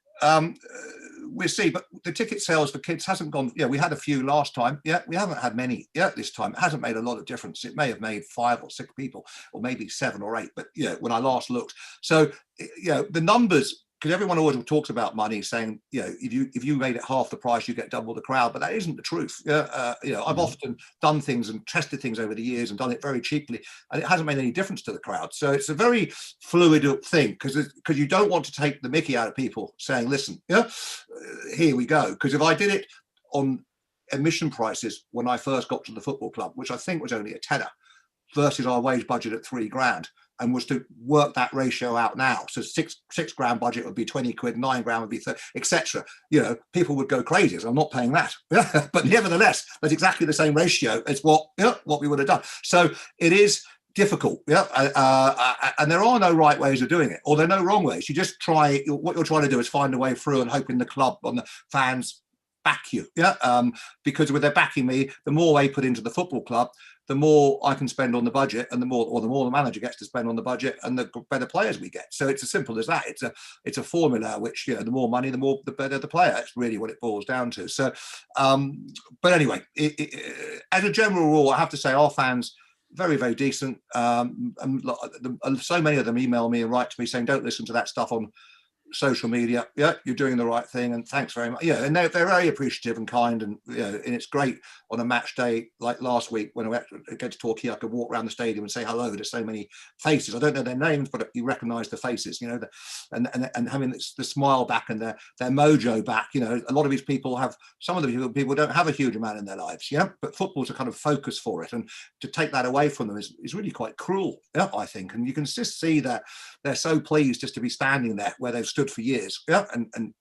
we'll see. But the ticket sales for kids hasn't gone. We had a few last time. We haven't had many this time. It hasn't made a lot of difference. It may have made 5 or 6 people, or maybe 7 or 8. But when I last looked, so the numbers. Because everyone always talks about money, saying, if you made it half the price, you get double the crowd. But that isn't the truth. I've often done things and tested things over the years and done it very cheaply, and it hasn't made any difference to the crowd. So it's a very fluid thing, because you don't want to take the mickey out of people saying, listen, here we go. Because if I did it on admission prices when I first got to the football club, which I think was only a tenner, versus our wage budget at £3,000, and was to work that ratio out now. So £6,000 budget would be 20 quid, £9,000 would be 30, etc. People would go crazy. So I'm not paying that. But nevertheless, that's exactly the same ratio as what we would have done. So it is difficult. And there are no right ways of doing it, or there are no wrong ways. You just try. What you're trying to do is find a way through, and hoping the club and the fans back you. Because with their backing me, the more they put into the football club, the more I can spend on the budget, and the more the manager gets to spend on the budget, and the better players we get. So it's as simple as that. It's a formula which, the more money, the better the player. That's really what it boils down to. So, but anyway, as a general rule, I have to say our fans very, very decent. And so many of them email me and write to me saying, don't listen to that stuff on social media, yeah, you're doing the right thing, and thanks very much. Yeah, and they're very appreciative and kind, and and it's great on a match day like last week when I went against Torquay. I could walk around the stadium and say hello to so many faces. I don't know their names, but you recognise the faces, and having the smile back and their mojo back. A lot of these people some of the people don't have a huge amount in their lives, but football's a kind of focus for it, and to take that away from them is really quite cruel, I think. And you can just see that they're so pleased just to be standing there where they've stood for years, and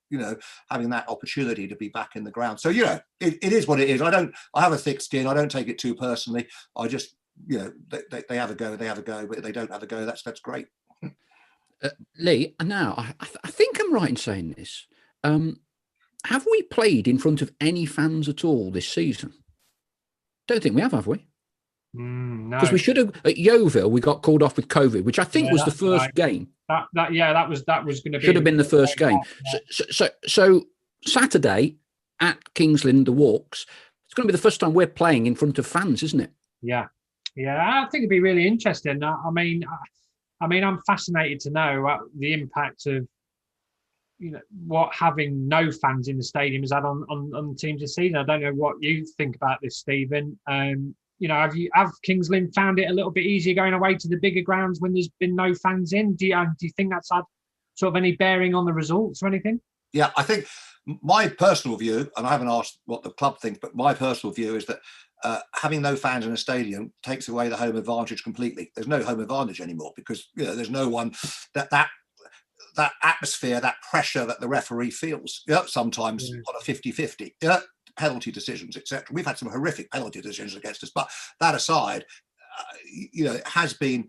having that opportunity to be back in the ground. So it is what it is. I have a thick skin. I don't take it too personally. I just they have a go, but if they don't have a go, that's great. Leigh, now I think I'm right in saying this. Have we played in front of any fans at all this season? Don't think we have we? No, because we should have at Yeovil. We got called off with COVID, which I think was the first game. That was going to be should have been the first game. So Saturday at Kings Lynn, the Walks, it's going to be the first time we're playing in front of fans, isn't it? Yeah. I think it'd be really interesting. I mean, I'm fascinated to know the impact of what having no fans in the stadium has had on teams this season. I don't know what you think about this, Stephen. Have Kings Lynn found it a little bit easier going away to the bigger grounds when there's been no fans in? Do you think that's had sort of any bearing on the results or anything? Yeah, I think my personal view, and I haven't asked what the club thinks, but my personal view is that having no fans in a stadium takes away the home advantage completely. There's no home advantage anymore because there's no one that atmosphere, that pressure that the referee feels. Sometimes on a 50-50. Penalty decisions, etc. We've had some horrific penalty decisions against us, but that aside, it has been.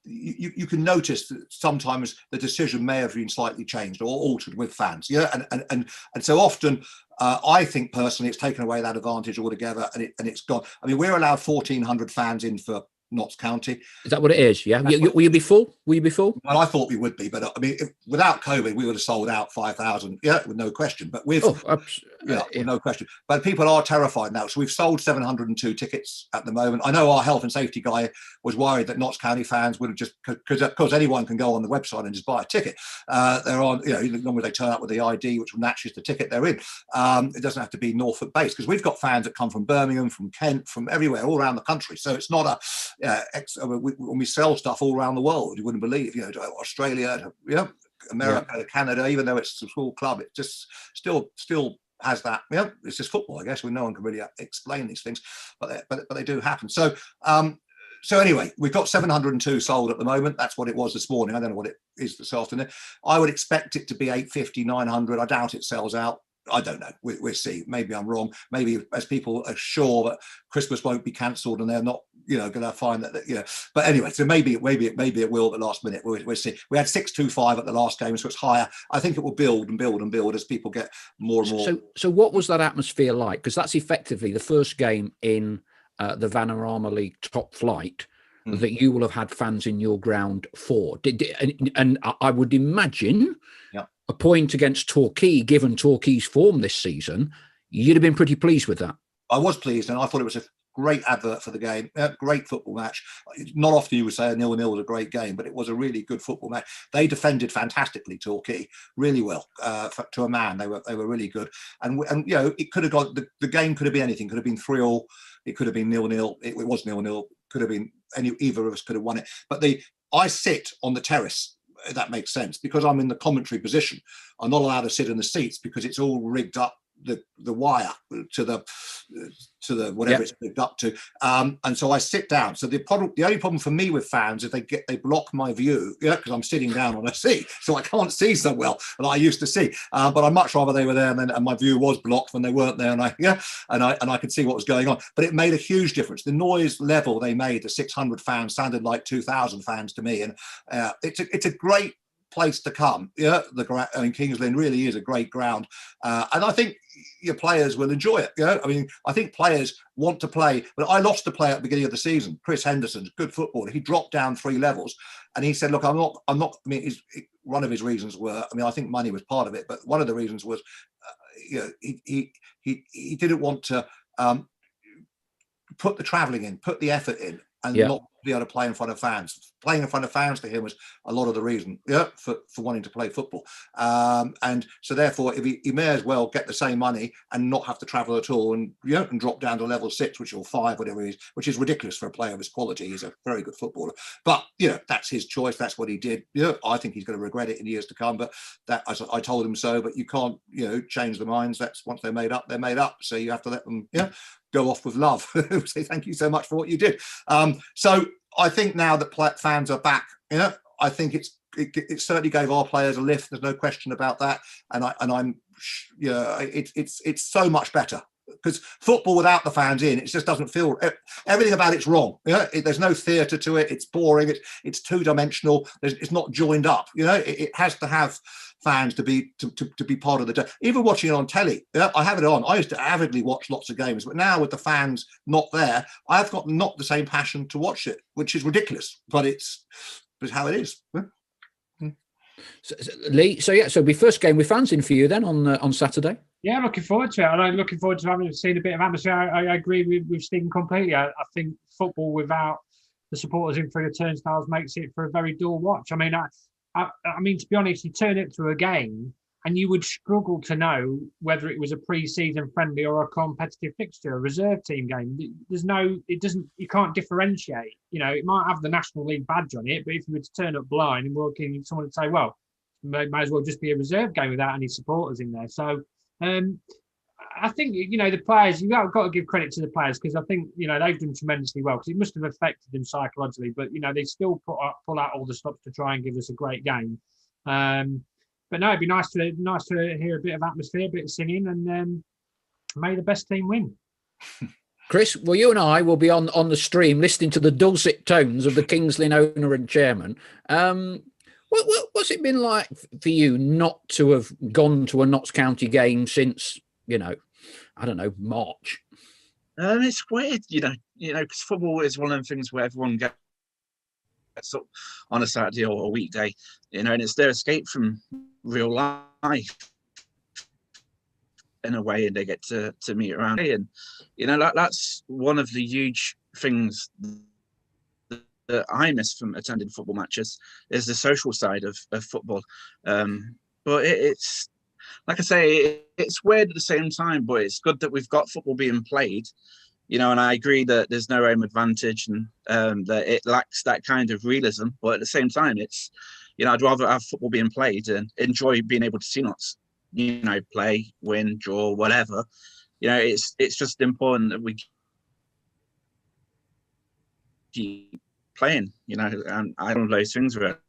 You can notice that sometimes the decision may have been slightly changed or altered with fans. And so often, I think personally, it's taken away that advantage altogether, and it's gone. I mean, we're allowed 1,400 fans in for Notts County. Is that what it is? Yeah. Will you be full? Will you be full? Well, I thought we would be, but I mean, without COVID, we would have sold out 5,000. Yeah, with no question. But with no question. But people are terrified now. So we've sold 702 tickets at the moment. I know our health and safety guy was worried that Notts County fans would have just because anyone can go on the website and just buy a ticket. They're on, as long as they turn up with the ID, which matches the ticket they're in. It doesn't have to be Norfolk based because we've got fans that come from Birmingham, from Kent, from everywhere, all around the country. So it's not when we sell stuff all around the world, you wouldn't believe, to Australia, to, America, to Canada, even though it's a small club, it just still has that. It's just football, I guess. No one can really explain these things, but they do happen. So anyway, we've got 702 sold at the moment. That's what it was this morning. I don't know what it is this afternoon. I would expect it to be 850, 900. I doubt it sells out. I don't know. We'll see. Maybe I'm wrong. Maybe as people are sure that Christmas won't be cancelled and they're not, going to find that. But anyway, so maybe it will at the last minute. We'll see. We had 625 at the last game, so it's higher. I think it will build and build and build as people get more and more. So what was that atmosphere like? Because that's effectively the first game in the Vanarama League top flight that you will have had fans in your ground for. And I would imagine. Yeah. A point against Torquay, given Torquay's form this season, you'd have been pretty pleased with that. I was pleased, and I thought it was a great advert for the game. Great football match. Not often you would say a 0-0 was a great game, but it was a really good football match. They defended fantastically, Torquay, really well to a man. They were really good, and it could have gone. The game could have been anything. Could have been 3-3. It could have been 0-0. It was 0-0. Could have been either of us could have won it. But I sit on the terrace. That makes sense because I'm in the commentary position. I'm not allowed to sit in the seats because it's all rigged up the wire to the whatever it's rigged up to, and so I sit down. So the only problem for me with fans is they block my view, because I'm sitting down on a seat, so I can't see so well that I used to see. But I'd much rather they were there and my view was blocked when they weren't there, and I could see what was going on. But it made a huge difference. The noise level they made, the 600 fans sounded like 2,000 fans to me, and it's a great place to come. Kings Lynn really is a great ground, and I think your players will enjoy it. I think players want to play. But I lost a player at the beginning of the season, Chris Henderson, good footballer. He dropped down 3 levels, and he said, "Look, I'm not." I mean, one of his reasons were, I think money was part of it, but one of the reasons was, he didn't want to put the travelling in, put the effort in, and not be able to play in front of fans. Playing in front of fans to him was a lot of the reason for wanting to play football. And so therefore, if he may as well get the same money and not have to travel at all, and and drop down to level 6, which or 5, whatever it is, which is ridiculous for a player of his quality. He's a very good footballer, but that's his choice. That's what he did. I think he's going to regret it in years to come. But that I told him so. But you can't change the minds. That's once they're made up, they're made up. So you have to let them go off with love. Say thank you so much for what you did. So I think now that fans are back, I think it certainly gave our players a lift. There's no question about that. And I'm it's so much better, because football without the fans in, it just doesn't feel, everything about it's wrong. There's no theatre to it. It's boring. It's two-dimensional. It's not joined up. It has to have fans to be part of the day. Even watching it on telly, I have it on. I used to avidly watch lots of games, but now with the fans not there, I've got not the same passion to watch it, which is ridiculous, but it's how it is. So, Leigh, so we first game with fans in for you then on Saturday. Yeah, looking forward to it. And I'm looking forward to having seen a bit of atmosphere. I agree with Stephen completely. I think football without the supporters in through the turnstiles makes it for a very dull watch. I mean, I mean, to be honest, you turn it to a game and you would struggle to know whether it was a pre-season friendly or a competitive fixture, a reserve team game. You can't differentiate. It might have the National League badge on it, but if you were to turn up blind and walk in, someone would say, well, may as well just be a reserve game without any supporters in there. So I think, the players, you've got to give credit to the players, because I think, they've done tremendously well, because it must have affected them psychologically, but, they still pull out all the stops to try and give us a great game. But no, it'd be nice to hear a bit of atmosphere, a bit of singing, and may the best team win. Chris, well, you and I will be on the stream listening to the dulcet tones of the Kings Lynn owner and chairman. What's it been like for you not to have gone to a Notts County game since, I don't know, March? It's weird, because football is one of the things where everyone gets up on a Saturday or a weekday, and it's their escape from real life in a way, and they get to meet around. And that's one of the huge things that I miss from attending football matches, is the social side of football. But it's like I say, it's weird at the same time, but it's good that we've got football being played. And I agree that there's no home advantage, and that it lacks that kind of realism. But at the same time, it's, I'd rather have football being played and enjoy being able to see Notts, play, win, draw, whatever. It's just important that we keep playing, and I don't know those things are.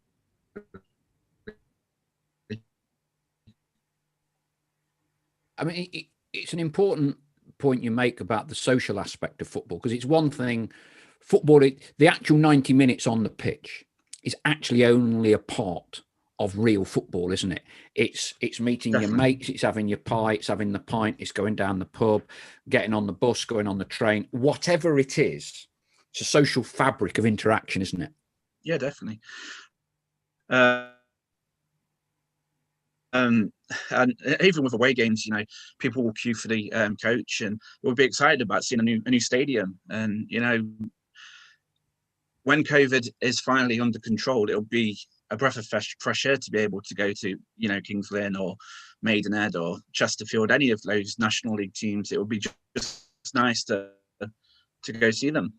I mean, it's an important point you make about the social aspect of football, because it's one thing, the actual 90 minutes on the pitch is actually only a part of real football, isn't it? It's meeting Definitely. Your mates, it's having your pie, it's having the pint, it's going down the pub, getting on the bus, going on the train, whatever it is. It's a social fabric of interaction, isn't it? Yeah, definitely. And even with away games, people will queue for the coach, and we'll be excited about seeing a new stadium. And when COVID is finally under control, it'll be a breath of fresh air to be able to go to Kings Lynn or Maidenhead or Chesterfield, any of those National League teams. It would be just nice to go see them.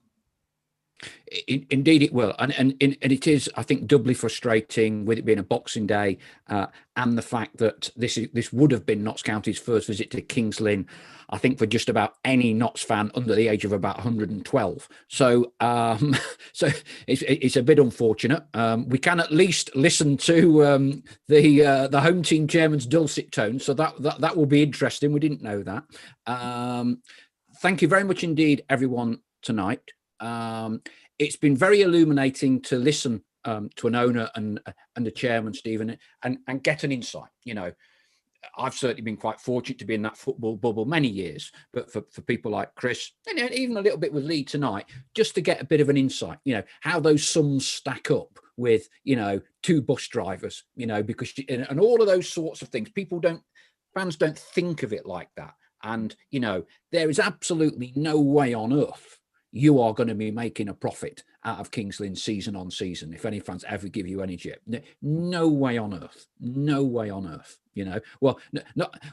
Indeed it will, and it is, I think, doubly frustrating with it being a Boxing Day, and the fact that this would have been Notts County's first visit to Kings Lynn, I think, for just about any Notts fan under the age of about 112. So so it's a bit unfortunate. We can at least listen to the home team chairman's dulcet tones, so that will be interesting. We didn't know that. Thank you very much indeed, everyone, tonight. It's been very illuminating to listen to an owner and a chairman, Stephen, and get an insight. I've certainly been quite fortunate to be in that football bubble many years, but for people like Chris, and even a little bit with Leigh tonight, just to get a bit of an insight, how those sums stack up with, 2 bus drivers, because, and all of those sorts of things. Fans don't think of it like that. And, there is absolutely no way on earth you are going to be making a profit out of Kings Lynn season on season. If any fans ever give you any chip, no way on earth, no way on earth. You know,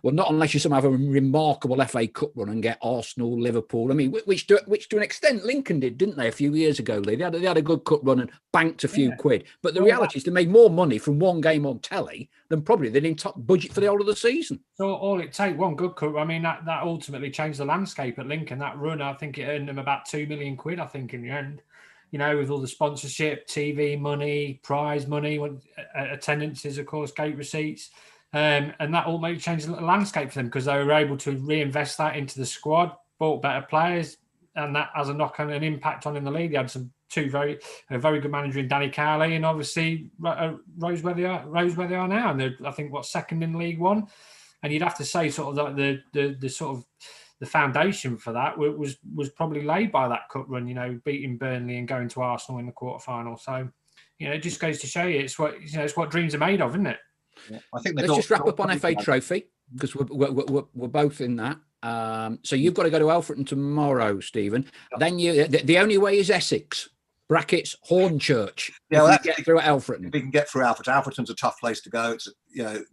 not unless you somehow have a remarkable FA Cup run and get Arsenal, Liverpool. I mean, which to an extent Lincoln did, didn't they, a few years ago, Leigh? They had a good cup run and banked a few quid. But the reality is they made more money from one game on telly than probably they didn't top budget for the whole of the season. So all it takes, one good cup. I mean, that ultimately changed the landscape at Lincoln. That run, I think it earned them about £2 million, I think, in the end. You know, with all the sponsorship, TV money, prize money, attendances, of course, gate receipts. And that ultimately changed the landscape for them because they were able to reinvest that into the squad, bought better players, and that has a knock-on an impact on in the league. They had a very good manager in Danny Cowley, and obviously rose where they are now. And they're, I think, second in League One. And you'd have to say sort of like the sort of the foundation for that was probably laid by that cup run. You know, beating Burnley and going to Arsenal in the quarterfinal. So, you know, it just goes to show you it's what dreams are made of, isn't it? Yeah. I think let's just wrap up on FA Trophy because we're both in that. So you've got to go to Alfreton tomorrow, Stephen. Then the only way is Essex. Brackets Hornchurch. Yeah, well, get through at Alfreton. We can get through Alfreton. Alfreton's a tough place to go. It's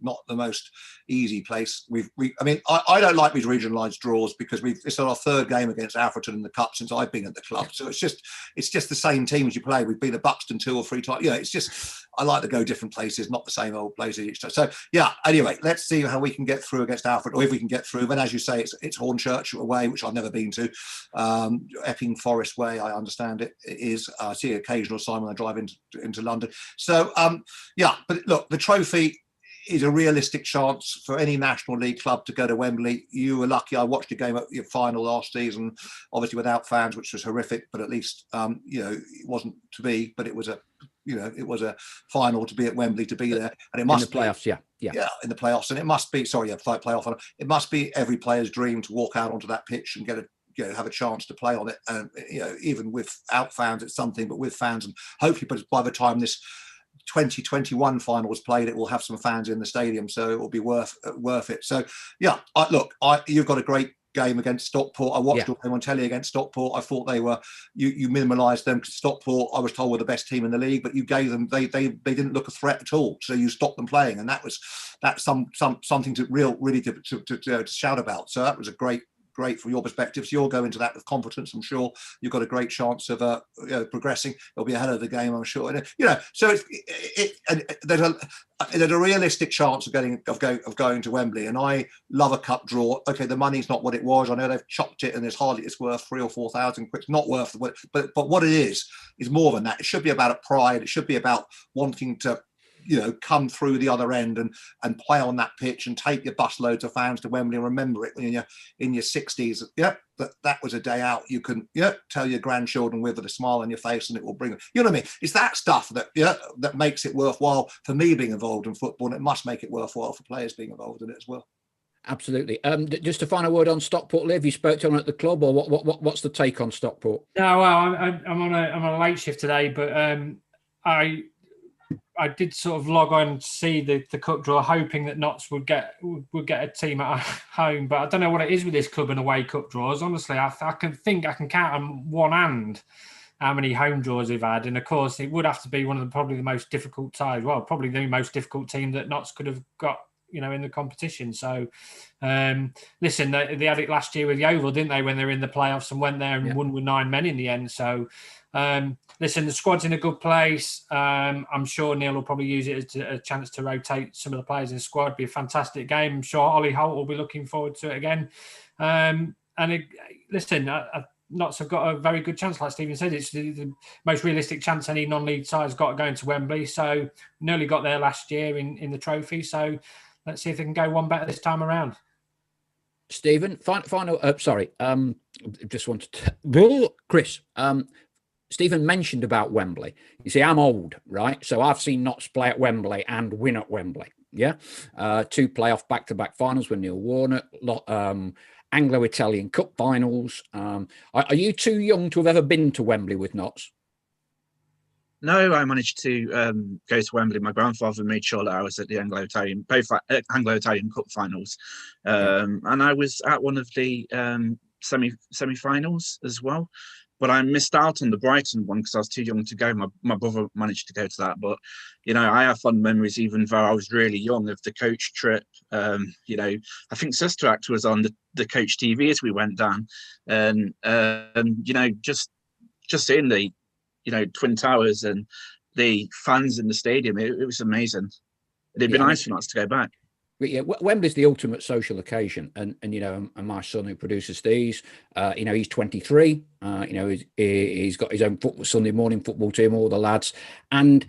not the most easy place. I don't like these regionalised draws because it's our third game against Alfreton in the cup since I've been at the club. So it's just the same teams you play. We've been at Buxton 2 or 3 times. It's just I like to go different places, not the same old places each time. So yeah. Anyway, let's see how we can get through against Alfreton, or if we can get through. Then, as you say, it's Hornchurch away, which I've never been to. Epping Forest way, I understand it is. I see occasional sign when I drive into London. So but look, the trophy is a realistic chance for any National League club to go to Wembley. You were lucky. I watched a game at your final last season, obviously without fans, which was horrific, but at least it wasn't to be, but it was a final to be at Wembley, to be there, and it must in the playoffs, in the playoffs, and it must be playoff. It must be every player's dream to walk out onto that pitch and get have a chance to play on it, and even without fans, it's something, but with fans, and hopefully, by the time this 2021 final was played, it will have some fans in the stadium, so it will be worth it. So you've got a great game against Stockport. I watched them on telly against Stockport. I thought they were you minimalised them because Stockport, I was told, were the best team in the league, but you gave them they didn't look a threat at all. So you stopped them playing, and that's something to really to shout about. So that was a great from your perspective. So you'll go into that with confidence. I'm sure you've got a great chance of progressing. It'll be ahead of the game, I'm sure. And, so there's a realistic chance of going to Wembley. And I love a cup draw. Okay, the money's not what it was. I know they've chopped it, and it's worth 3,000 or 4,000 quid. It's not worth it, but what it is more than that. It should be about a pride. It should be about wanting to come through the other end and play on that pitch and take your busloads of fans to Wembley and remember it when you're in your 60s. That was a day out you can tell your grandchildren with a smile on your face, and it will bring them. You know what I mean? It's that stuff that makes it worthwhile for me being involved in football, and it must make it worthwhile for players being involved in it as well. Absolutely. Just a final word on Stockport, Liv. You spoke to them at the club, or what's the take on Stockport? No, well, I'm on a late shift today, but I did sort of log on to see the cup draw, hoping that Notts would get a team at home. But I don't know what it is with this club and away cup draws. Honestly, I can count on one hand how many home draws they've had. And of course, it would have to be probably the most difficult ties. Well, probably the most difficult team that Notts could have got, in the competition. So, listen, they had it last year with Yeovil, didn't they, when they were in the playoffs and went there and won with 9 men in the end. So, listen, the squad's in a good place. I'm sure Neil will probably use it as a chance to rotate some of the players in the squad. Be a fantastic game. I'm sure Ollie Holt will be looking forward to it again. Notts have got a very good chance, like Stephen said. It's the most realistic chance any non-league side's got going to Wembley. So nearly got there last year in the trophy. So let's see if they can go one better this time around. Stephen, final. Just wanted to, Chris. Stephen mentioned about Wembley. You see, I'm old, right? So I've seen Notts play at Wembley and win at Wembley. Yeah, 2 playoff back-to-back finals with Neil Warnock. Anglo-Italian Cup finals. Are you too young to have ever been to Wembley with Notts? No, I managed to go to Wembley. My grandfather made sure that I was at the Anglo-Italian Cup finals, and I was at one of the semi-finals as well. but I missed out on the Brighton one because I was too young to go. My brother managed to go to that, but I have fond memories, even though I was really young, of the coach trip. I think Sister Act was on the coach TV as we went down, and just seeing the Twin Towers and the fans in the stadium, it was amazing. It'd be nice for us to go back. Yeah, Wembley's the ultimate social occasion, and and my son who produces these, he's 23. He's got his own Sunday morning football team, all the lads, and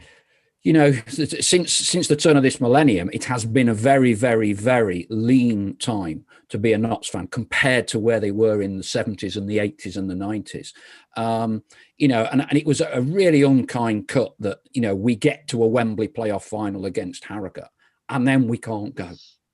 since the turn of this millennium, it has been a very, very, very lean time to be a Notts fan compared to where they were in the 70s and the 80s and the 90s. And it was a really unkind cut that we get to a Wembley playoff final against Harrogate, and then we can't go,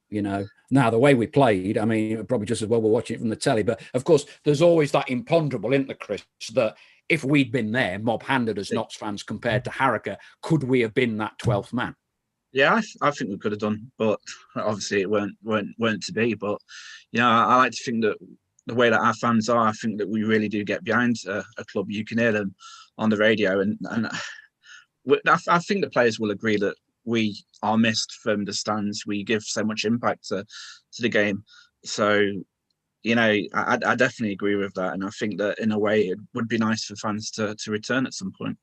Now, the way we played, I mean, probably just as well we're watching it from the telly. But, of course, there's always that imponderable, isn't there, Chris, that if we'd been there, mob-handed as Notts fans compared to Harrogate, could we have been that 12th man? Yeah, I think we could have done. But obviously it weren't to be. But, I like to think that the way that our fans are, I think that we really do get behind a club. You can hear them on the radio. And I think the players will agree that we are missed from the stands. We give so much impact to the game. So, I definitely agree with that. And I think that in a way it would be nice for fans to return at some point.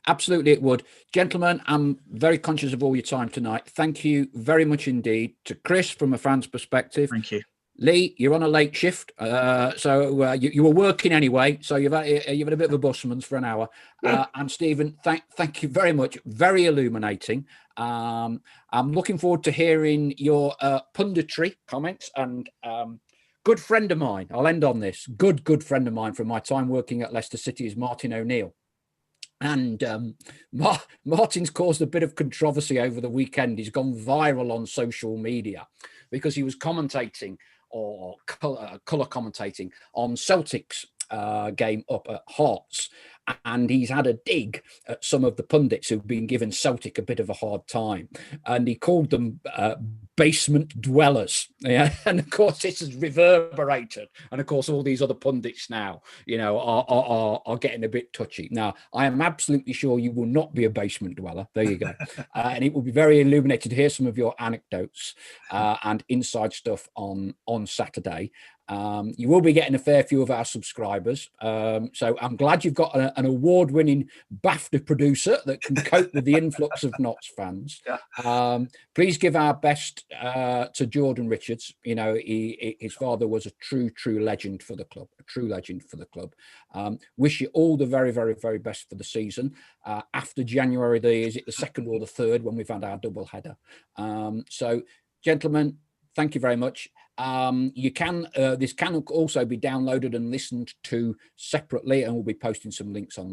Absolutely, it would. Gentlemen, I'm very conscious of all your time tonight. Thank you very much indeed. To Chris, from a fan's perspective. Thank you. Leigh, you're on a late shift, so you were working anyway, so you've had a bit of a busman's for an hour. And Stephen, thank you very much, very illuminating. I'm looking forward to hearing your punditry comments. And good friend of mine, I'll end on this. Good friend of mine from my time working at Leicester City is Martin O'Neill. And Martin's caused a bit of controversy over the weekend. He's gone viral on social media because he was commentating or colour commentating on Celtic's game up at Hearts, and he's had a dig at some of the pundits who've been giving Celtic a bit of a hard time, and he called them basement dwellers. Yeah, and of course this has reverberated, and of course all these other pundits now, are getting a bit touchy. Now, I am absolutely sure you will not be a basement dweller. There you go. And it will be very illuminating to hear some of your anecdotes and inside stuff on Saturday. You will be getting a fair few of our subscribers. So I'm glad you've got an award-winning BAFTA producer that can cope with the influx of Notts fans. Please give our best to Jordan Richards. His father was a true legend for the club, Wish you all the very, very, very best for the season. After January, is it the 2nd or the 3rd when we've had our double header? So, gentlemen, thank you very much. This can also be downloaded and listened to separately, and we'll be posting some links on